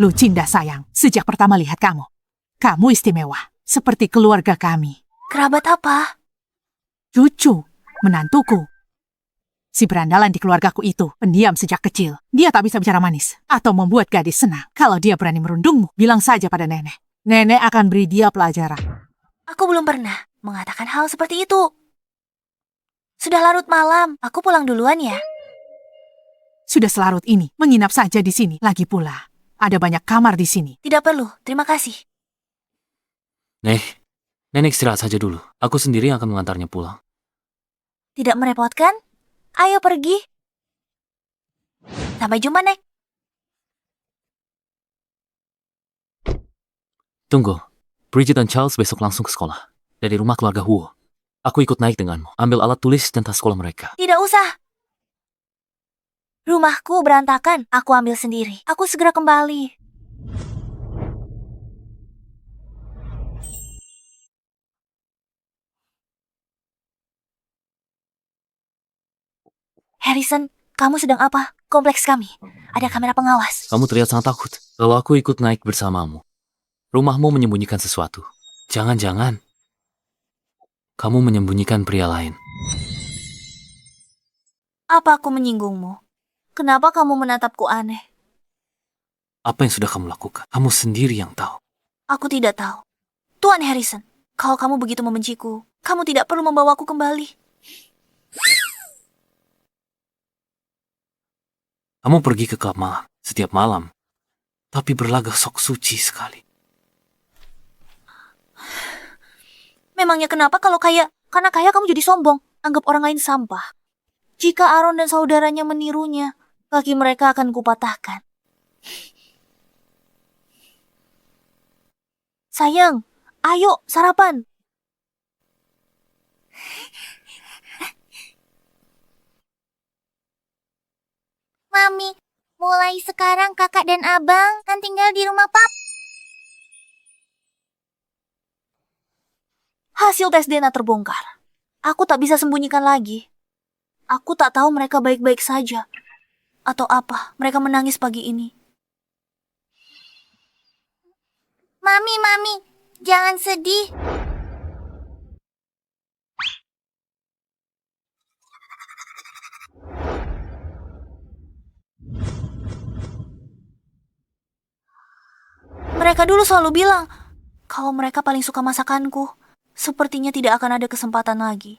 Lucinda sayang, sejak pertama lihat kamu. Kamu istimewa, seperti keluarga kami. Kerabat apa? Cucu, menantuku. Si berandalan di keluargaku itu pendiam sejak kecil. Dia tak bisa bicara manis atau membuat gadis senang. Kalau dia berani merundungmu, bilang saja pada nenek. Nenek akan beri dia pelajaran. Aku belum pernah mengatakan hal seperti itu. Sudah larut malam, aku pulang duluan ya. Sudah selarut ini, menginap saja di sini. Lagi pula, ada banyak kamar di sini. Tidak perlu, terima kasih. Nenek istirahat saja dulu. Aku sendiri yang akan mengantarnya pulang. Tidak merepotkan? Ayo pergi. Sampai jumpa, Nek. Tunggu, Bridget dan Charles besok langsung ke sekolah. Dari rumah keluarga Huo. Aku ikut naik denganmu. Ambil alat tulis dan tas sekolah mereka. Tidak usah. Rumahku berantakan, aku ambil sendiri. Aku segera kembali. Harrison, kamu sedang apa? Kompleks kami. Ada kamera pengawas. Kamu terlihat sangat takut. Kalau aku ikut naik bersamamu, rumahmu menyembunyikan sesuatu. Jangan-jangan kamu menyembunyikan pria lain. Apa aku menyinggungmu? Kenapa kamu menatapku aneh? Apa yang sudah kamu lakukan? Kamu sendiri yang tahu. Aku tidak tahu. Tuan Harrison, kalau kamu begitu membenciku, kamu tidak perlu membawaku kembali. Kamu pergi ke klub malam setiap malam, tapi berlagak sok suci sekali. Memangnya kenapa karena kaya kamu jadi sombong, anggap orang lain sampah. Jika Aaron dan saudaranya menirunya, kaki mereka akan kupatahkan. Sayang, ayo sarapan. Mami, mulai sekarang kakak dan abang kan tinggal di rumah pap. Hasil tes DNA terbongkar. Aku tak bisa sembunyikan lagi. Aku tak tahu mereka baik-baik saja. Atau apa, mereka menangis pagi ini. Mami, jangan sedih. Mereka dulu selalu bilang, kalau mereka paling suka masakanku, sepertinya tidak akan ada kesempatan lagi.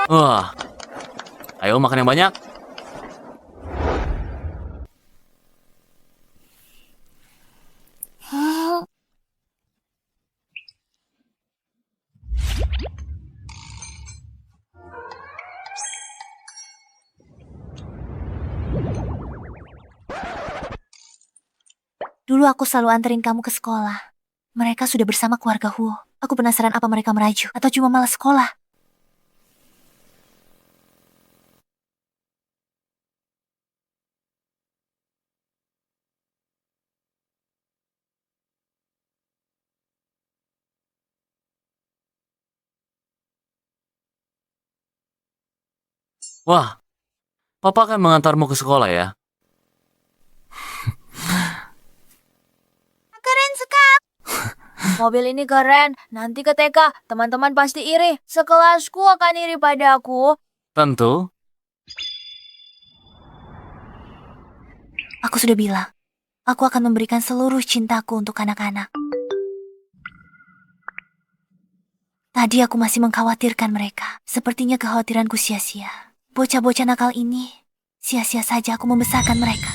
Wah, ayo makan yang banyak. Dulu aku selalu anterin kamu ke sekolah. Mereka sudah bersama keluarga Huo. Aku penasaran apa mereka meraju atau cuma malas sekolah. Wah, Papa akan mengantarmu ke sekolah ya. Keren sekali. Mobil ini keren. Nanti ke TK, teman-teman pasti iri. Sekelasku akan iri padaku. Tentu. Aku sudah bilang, aku akan memberikan seluruh cintaku untuk anak-anak. Tadi aku masih mengkhawatirkan mereka. Sepertinya kekhawatiranku sia-sia. Bocah-bocah nakal ini, sia-sia saja aku membesarkan mereka.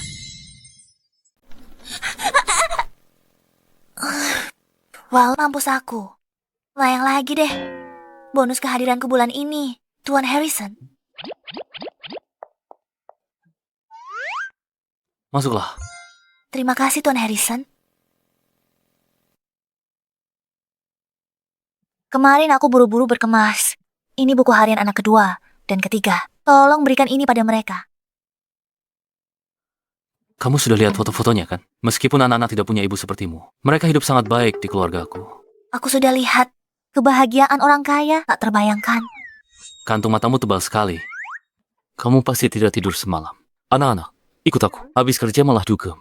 Wah, mampus aku. Layang lagi deh. Bonus kehadiranku bulan ini, Tuan Harrison. Masuklah. Terima kasih, Tuan Harrison. Kemarin aku buru-buru berkemas. Ini buku harian anak kedua dan ketiga. Tolong berikan ini pada mereka. Kamu sudah lihat foto-fotonya kan? Meskipun anak-anak tidak punya ibu sepertimu, mereka hidup sangat baik di keluargaku. Aku sudah lihat. Kebahagiaan orang kaya tak terbayangkan. Kantung matamu tebal sekali. Kamu pasti tidak tidur semalam. Anak-anak, ikut aku. Habis kerja malah dugem.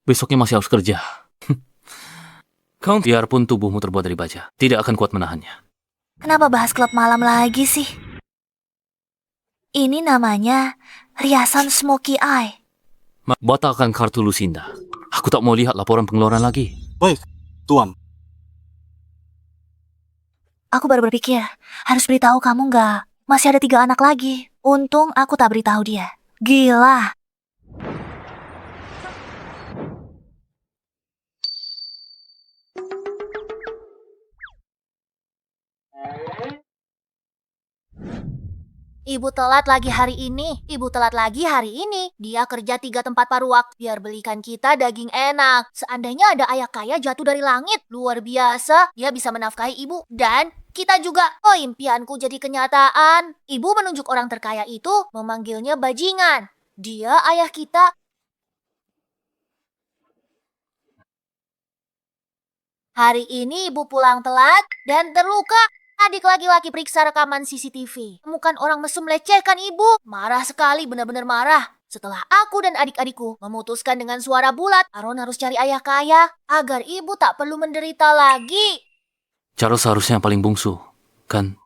Besoknya masih harus kerja. Kau biarpun tubuhmu terbuat dari baja, tidak akan kuat menahannya. Kenapa bahas klub malam lagi sih? Ini namanya riasan Smoky Eye. Batalkan kartu Lucinda. Aku tak mau lihat laporan pengeluaran lagi. Baik, Tuan. Aku baru berpikir, harus beritahu kamu nggak? Masih ada 3 anak lagi. Untung aku tak beritahu dia. Gila. Ibu telat lagi hari ini. Ibu telat lagi hari ini. Dia kerja 3 tempat paruwak biar belikan kita daging enak. Seandainya ada ayah kaya jatuh dari langit, luar biasa. Dia bisa menafkahi ibu dan kita juga. Oh, impianku jadi kenyataan. Ibu menunjuk orang terkaya itu memanggilnya bajingan. Dia ayah kita. Hari ini ibu pulang telat dan terluka. Adik laki-laki periksa rekaman CCTV. Temukan orang mesum melecehkan ibu. Marah sekali, benar-benar marah. Setelah aku dan adik-adikku memutuskan dengan suara bulat, Aaron harus cari ayah kaya agar ibu tak perlu menderita lagi. Charles seharusnya yang paling bungsu, kan?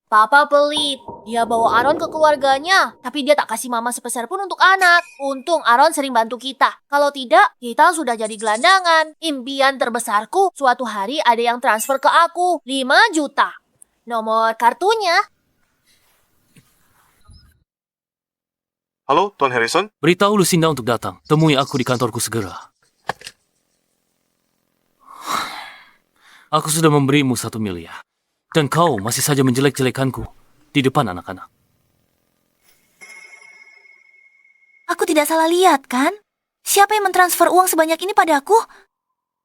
Papa pelit. Dia bawa Aaron ke keluarganya, tapi dia tak kasih mama sepeser pun untuk anak. Untung Aaron sering bantu kita. Kalau tidak, kita sudah jadi gelandangan. Impian terbesarku, suatu hari ada yang transfer ke aku. 5 juta. Nomor kartunya. Halo, Tuan Harrison? Beritahu Lucinda untuk datang. Temui aku di kantorku segera. Aku sudah memberimu 1 miliar. Dan kau masih saja menjelek-jelekanku di depan anak-anak. Aku tidak salah lihat, kan? Siapa yang mentransfer uang sebanyak ini padaku?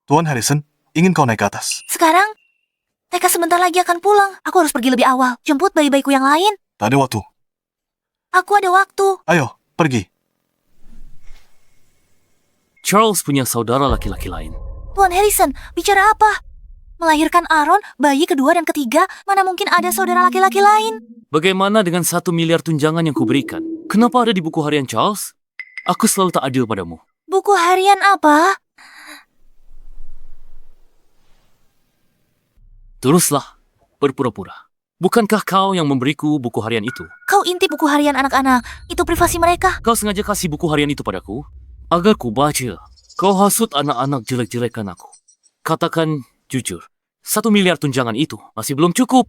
Tuan Harrison, ingin kau naik ke atas? Sekarang, mereka sebentar lagi akan pulang. Aku harus pergi lebih awal. Jemput bayi-bayiku yang lain. Tak ada waktu. Aku ada waktu. Ayo, pergi. Charles punya saudara laki-laki lain. Tuan Harrison, bicara apa? Melahirkan Aaron, bayi kedua dan ketiga, mana mungkin ada saudara laki-laki lain? Bagaimana dengan 1 miliar tunjangan yang kuberikan? Kenapa ada di buku harian Charles? Aku selalu tak adil padamu. Buku harian apa? Teruslah, berpura-pura. Bukankah kau yang memberiku buku harian itu? Kau intip buku harian anak-anak. Itu privasi mereka. Kau sengaja kasih buku harian itu padaku? Agar ku baca. Kau hasut anak-anak jelek-jelekan aku. Katakan jujur, 1 miliar tunjangan itu masih belum cukup.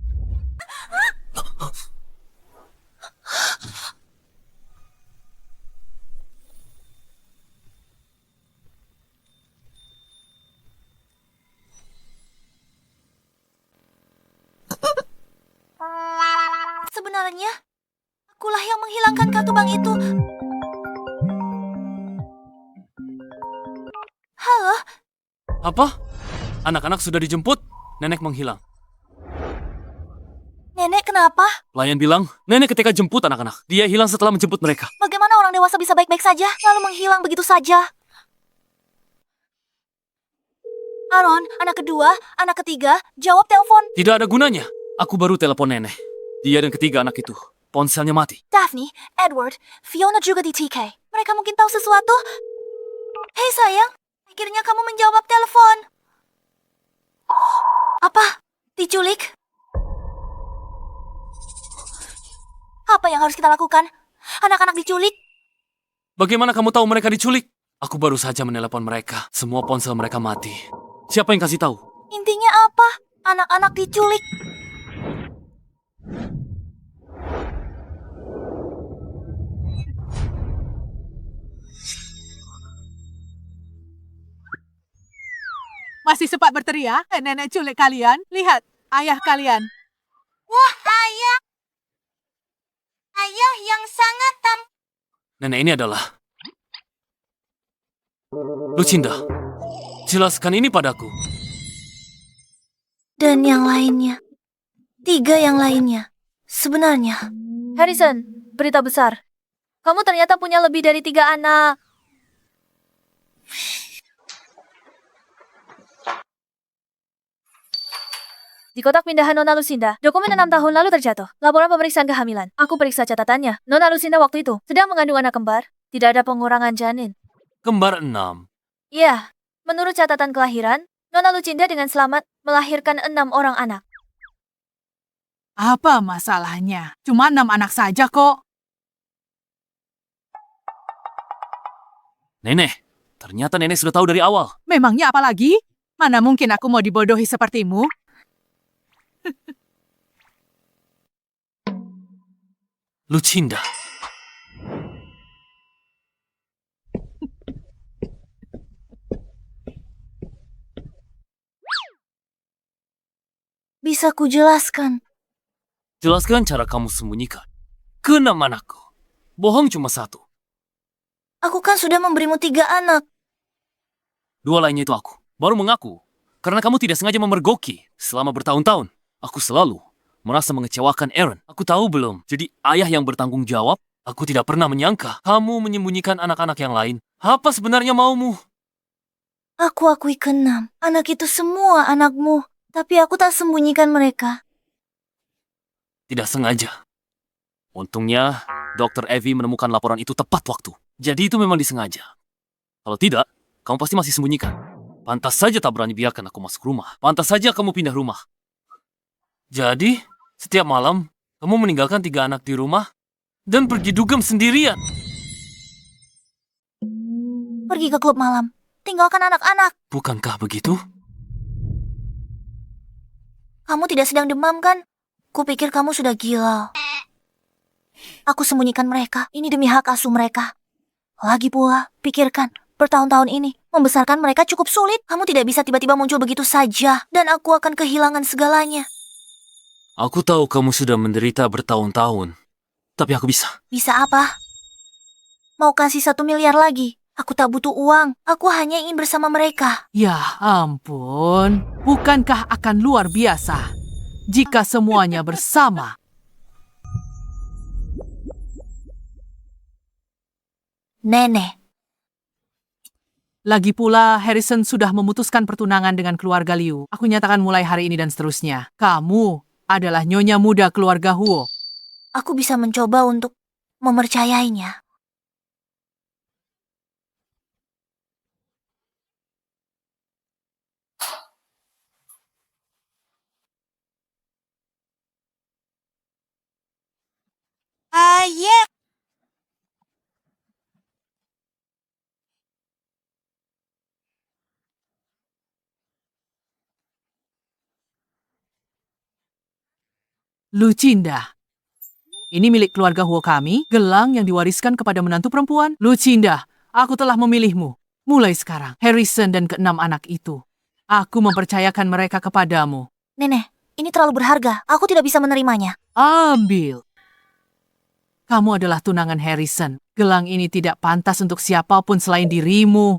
Sebenarnya, akulah yang menghilangkan kartu bank itu. Halo? Apa? Anak-anak sudah dijemput, nenek menghilang. Nenek kenapa? Pelayan bilang, nenek ketika jemput anak-anak, dia hilang setelah menjemput mereka. Bagaimana orang dewasa bisa baik-baik saja, lalu menghilang begitu saja? Aaron, anak kedua, anak ketiga, jawab telepon. Tidak ada gunanya. Aku baru telepon nenek. Dia dan ketiga anak itu, ponselnya mati. Daphne, Edward, Fiona juga di TK. Mereka mungkin tahu sesuatu. Hei sayang, akhirnya kamu menjawab telepon. Apa? Diculik? Apa yang harus kita lakukan? Anak-anak diculik? Bagaimana kamu tahu mereka diculik? Aku baru saja menelepon mereka. Semua ponsel mereka mati. Siapa yang kasih tahu? Intinya apa? Anak-anak diculik. Masih sempat berteriak, nenek culik kalian. Lihat, ayah kalian. Wah, ayah. Ayah yang sangat Nenek ini adalah Lucinda. Jelaskan ini padaku. Dan yang lainnya. 3 yang lainnya. sebenarnya? Harrison, berita besar. Kamu ternyata punya lebih dari 3 anak. Di kotak pindahan Nona Lucinda, dokumen 6 tahun lalu terjatuh. Laporan pemeriksaan kehamilan. Aku periksa catatannya. Nona Lucinda waktu itu sedang mengandung anak kembar. Tidak ada pengurangan janin. Kembar 6. Iya, menurut catatan kelahiran, Nona Lucinda dengan selamat melahirkan 6 orang anak. Apa masalahnya? Cuma 6 anak saja kok. Nenek, ternyata nenek sudah tahu dari awal. Memangnya apa lagi? Mana mungkin aku mau dibodohi sepertimu? Lucinda. Bisa kujelaskan? Jelaskan cara kamu sembunyikan. Keenam anakku. Bohong cuma 1. Aku kan sudah memberimu 3 anak. 2 lainnya itu aku. Baru mengaku. Karena kamu tidak sengaja memergoki selama bertahun-tahun. Aku selalu merasa mengecewakan Aaron. Aku tahu belum. Jadi ayah yang bertanggung jawab. Aku tidak pernah menyangka kamu menyembunyikan anak-anak yang lain. Apa sebenarnya maumu? Aku akui ke-6. Anak itu semua anakmu. Tapi aku tak sembunyikan mereka. Tidak sengaja. Untungnya, Dr. Evie menemukan laporan itu tepat waktu. Jadi itu memang disengaja. Kalau tidak, kamu pasti masih sembunyikan. Pantas saja tak berani biarkan aku masuk rumah. Pantas saja kamu pindah rumah. Jadi, setiap malam, kamu meninggalkan 3 anak di rumah dan pergi dugem sendirian. Pergi ke klub malam. Tinggalkan anak-anak. Bukankah begitu? Kamu tidak sedang demam kan? Kupikir kamu sudah gila. Aku sembunyikan mereka. Ini demi hak asuh mereka. Lagi pula, pikirkan. Bertahun-tahun ini, membesarkan mereka cukup sulit. Kamu tidak bisa tiba-tiba muncul begitu saja. Dan aku akan kehilangan segalanya. Aku tahu kamu sudah menderita bertahun-tahun. Tapi aku bisa. Bisa apa? Mau kasih 1 miliar lagi? Aku tak butuh uang. Aku hanya ingin bersama mereka. Ya ampun, bukankah akan luar biasa jika semuanya bersama? Nenek. Lagi pula, Harrison sudah memutuskan pertunangan dengan keluarga Liu. Aku nyatakan mulai hari ini dan seterusnya. Kamu adalah nyonya muda keluarga Huo. Aku bisa mencoba untuk mempercayainya. Ayah. Lucinda. Ini milik keluarga Huo kami, gelang yang diwariskan kepada menantu perempuan. Lucinda, aku telah memilihmu. Mulai sekarang, Harrison dan ke-6 anak itu. Aku mempercayakan mereka kepadamu. Nenek, ini terlalu berharga. Aku tidak bisa menerimanya. Ambil. Kamu adalah tunangan Harrison. Gelang ini tidak pantas untuk siapapun selain dirimu.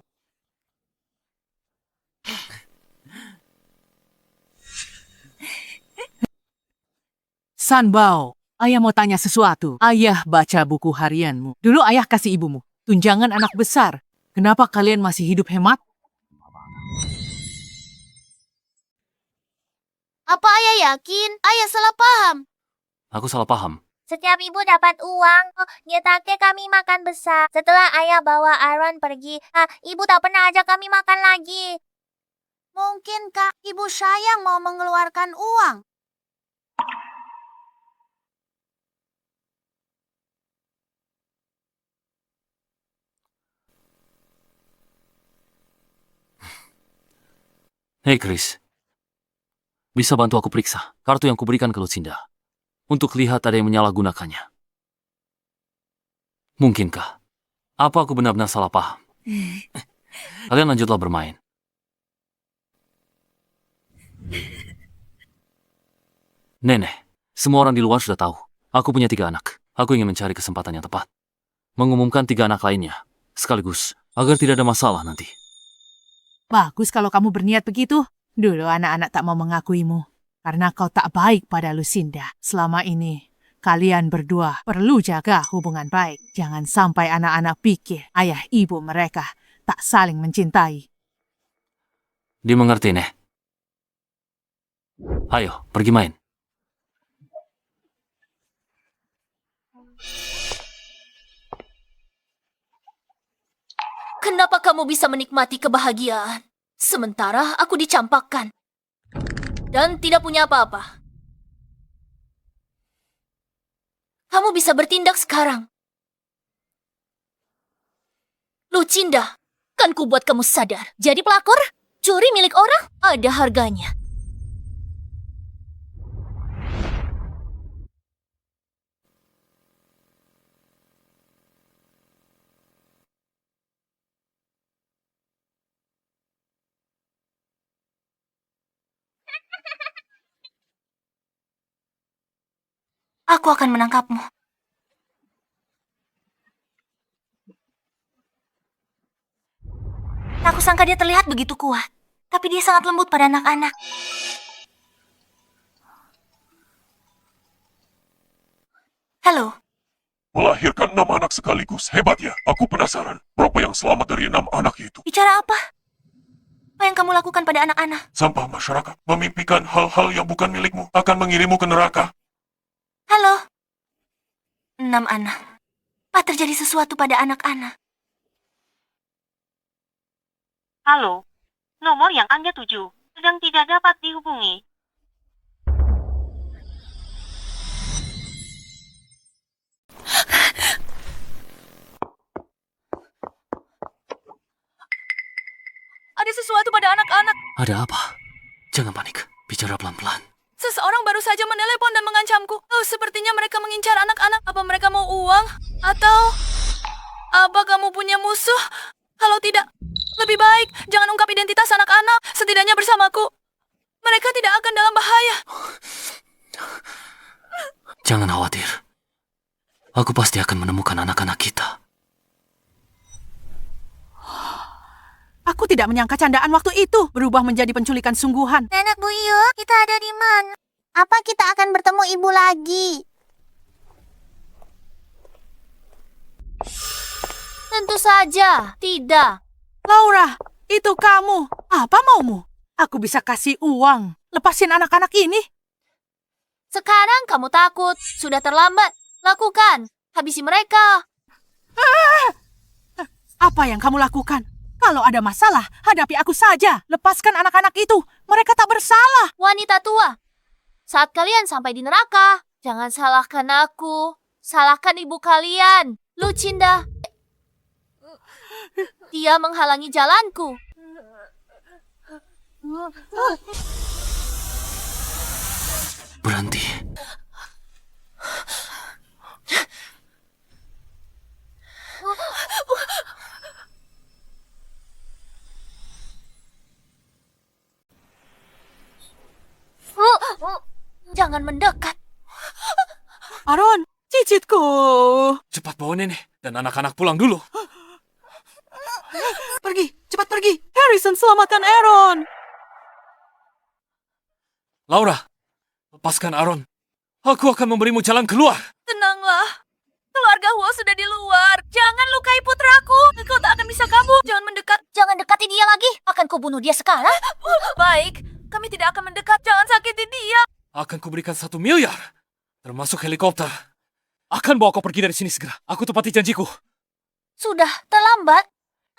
Sanbao, ayah mau tanya sesuatu. Ayah baca buku harianmu. Dulu ayah kasih ibumu tunjangan anak besar. Kenapa kalian masih hidup hemat? Apa ayah yakin? Ayah salah paham. Aku salah paham. Setiap ibu dapat uang, nyetake kami makan besar. Setelah ayah bawa Aaron pergi, ibu tak pernah ajak kami makan lagi. Mungkinkah ibu sayang mau mengeluarkan uang? Hei Chris, bisa bantu aku periksa kartu yang kuberikan ke Lucinda untuk lihat ada yang menyalahgunakannya. Mungkinkah? Apa aku benar-benar salah paham? Kalian lanjutlah bermain. Nenek, semua orang di luar sudah tahu. Aku punya 3 anak. Aku ingin mencari kesempatan yang tepat. Mengumumkan 3 anak lainnya, sekaligus, agar tidak ada masalah nanti. Bagus kalau kamu berniat begitu. Dulu anak-anak tak mau mengakuimu. Karena kau tak baik pada Lucinda. Selama ini, Kalian berdua perlu jaga hubungan baik. Jangan sampai anak-anak pikir ayah ibu mereka tak saling mencintai. Dimengerti, Neh. Ayo, pergi main. Kenapa kamu bisa menikmati kebahagiaan, sementara aku dicampakkan dan tidak punya apa-apa? Kamu bisa bertindak sekarang. Lucinda, kan ku buat kamu sadar. Jadi pelakor, curi milik orang, ada harganya. Aku akan menangkapmu. Tak kusangka dia terlihat begitu kuat, tapi dia sangat lembut pada anak-anak. Halo, Melahirkan 6 anak sekaligus. Hebat ya. Aku penasaran. Berapa yang selamat dari 6 anak itu? bicara apa? Apa yang kamu lakukan pada anak-anak? Sampah masyarakat. Memimpikan hal-hal yang bukan milikmu akan mengirimmu ke neraka. Halo? 6 anak. Apa terjadi sesuatu pada anak-anak? Halo, nomor yang Anda tuju sedang tidak dapat dihubungi. Ada sesuatu pada anak-anak. Ada apa? Jangan panik. Bicara pelan-pelan. Seseorang baru saja menelepon dan mengancamku. Oh, sepertinya mereka mengincar anak-anak. Apa mereka mau uang? Atau apa kamu punya musuh? Kalau tidak, lebih baik jangan ungkap identitas anak-anak. Setidaknya bersamaku, mereka tidak akan dalam bahaya. Jangan khawatir. Aku pasti akan menemukan anak-anak kita. Aku tidak menyangka candaan waktu itu berubah menjadi penculikan sungguhan. Nenek Buyut, kita ada di mana? Apa kita akan bertemu ibu lagi? Tentu saja, tidak. Laura, itu kamu. Apa maumu? Aku bisa kasih uang. Lepasin anak-anak ini. Sekarang kamu takut. Sudah terlambat. Lakukan. Habisi mereka. Apa yang kamu lakukan? Kalau ada masalah, hadapi aku saja. Lepaskan anak-anak itu. Mereka tak bersalah. Wanita tua. Saat kalian sampai di neraka, jangan salahkan aku. Salahkan ibu kalian, Lucinda. Dia menghalangi jalanku. Berhenti. Jangan mendekat. Aaron, cicitku. Cepat bawa nenek dan anak-anak pulang dulu. Pergi, cepat pergi. Harrison, selamatkan Aaron. Laura, lepaskan Aaron. Aku akan memberimu jalan keluar. Tenanglah. Keluarga Huo sudah di luar. Jangan lukai putraku. Kau tak akan bisa kabur. Jangan mendekat. Jangan dekati dia lagi. Akan kubunuh dia sekarang. Baik, kami tidak akan mendekat. Jangan sakiti dia. Akan kuberikan 1 miliar. Termasuk helikopter. Akan bawa kau pergi dari sini segera. Aku tepati janjiku. Sudah terlambat.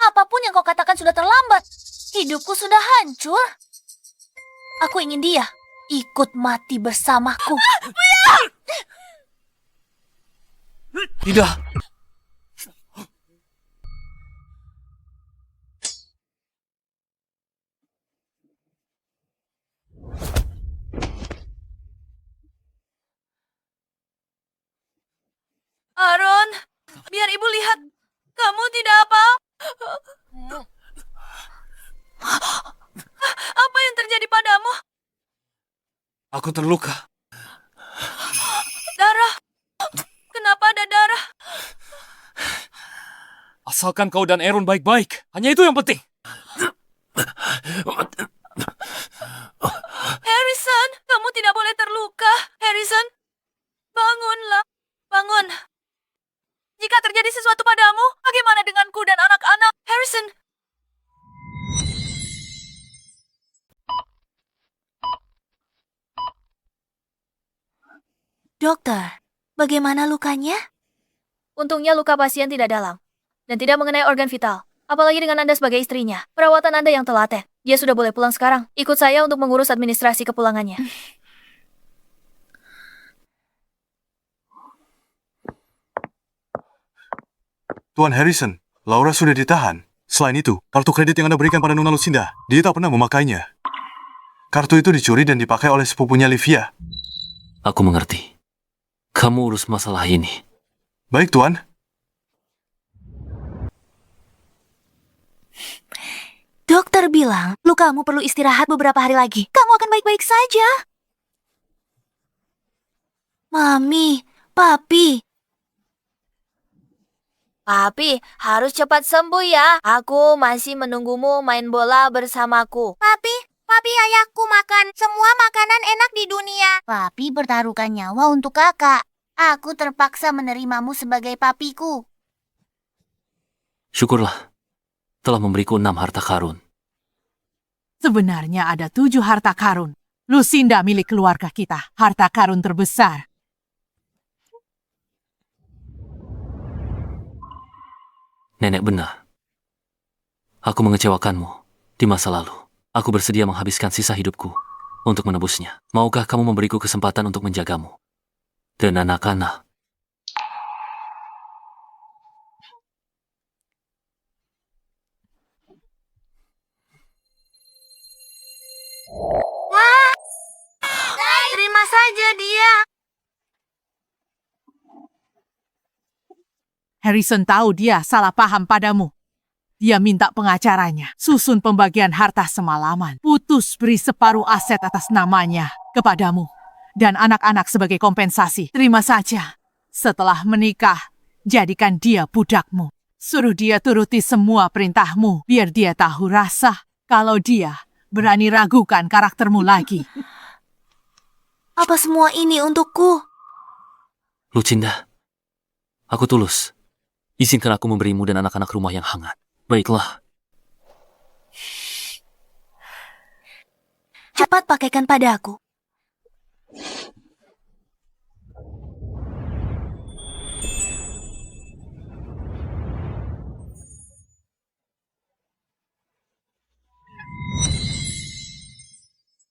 Apapun yang kau katakan sudah terlambat. Hidupku sudah hancur. Aku ingin dia ikut mati bersamaku. Tidak. Aaron, biar ibu lihat. Kamu tidak apa? Apa yang terjadi padamu? Aku terluka. Darah. Kenapa ada darah? Asalkan kau dan Aaron baik-baik. Hanya itu yang penting. Harrison, kamu tidak boleh terluka. Harrison, Bangunlah, bangun. Jika terjadi sesuatu padamu, bagaimana denganku dan anak-anak? Harrison, Dokter, bagaimana lukanya? untungnya luka pasien tidak dalam dan tidak mengenai organ vital. Apalagi dengan Anda sebagai istrinya. Perawatan Anda yang telaten. Dia sudah boleh pulang sekarang. Ikut saya untuk mengurus administrasi kepulangannya. Tuan Harrison, Laura sudah ditahan. Selain itu, kartu kredit yang Anda berikan pada Nona Lucinda, dia tak pernah memakainya. Kartu itu dicuri dan dipakai oleh sepupunya Livia. Aku mengerti. Kamu urus masalah ini. Baik, Tuan. Dokter bilang, lukamu perlu istirahat beberapa hari lagi. Kamu akan baik-baik saja. Mami, Papi, Papi, harus cepat sembuh ya. Aku masih menunggumu main bola bersamaku. Papi, ayahku makan semua makanan enak di dunia. Papi bertaruhkan nyawa untuk kakak. Aku terpaksa menerimamu sebagai papiku. Syukurlah. Telah memberiku 6 harta karun. Sebenarnya ada 7 harta karun. Lucinda milik keluarga kita. Harta karun terbesar. Nenek benar. Aku mengecewakanmu di masa lalu. Aku bersedia menghabiskan sisa hidupku untuk menebusnya. Maukah kamu memberiku kesempatan untuk menjagamu? Dan anak-anak. Terima saja dia. Harrison tahu dia salah paham padamu. Dia minta pengacaranya susun pembagian harta semalaman. Putus beri separuh aset atas namanya kepadamu. Dan anak-anak sebagai kompensasi. Terima saja. Setelah menikah, jadikan dia budakmu. Suruh dia turuti semua perintahmu. Biar dia tahu rasa kalau dia berani ragukan karaktermu lagi. apa semua ini untukku? Lucinda, aku tulus. Izinkan aku memberimu dan anak-anak rumah yang hangat. Baiklah. Cepat pakaikan pada aku.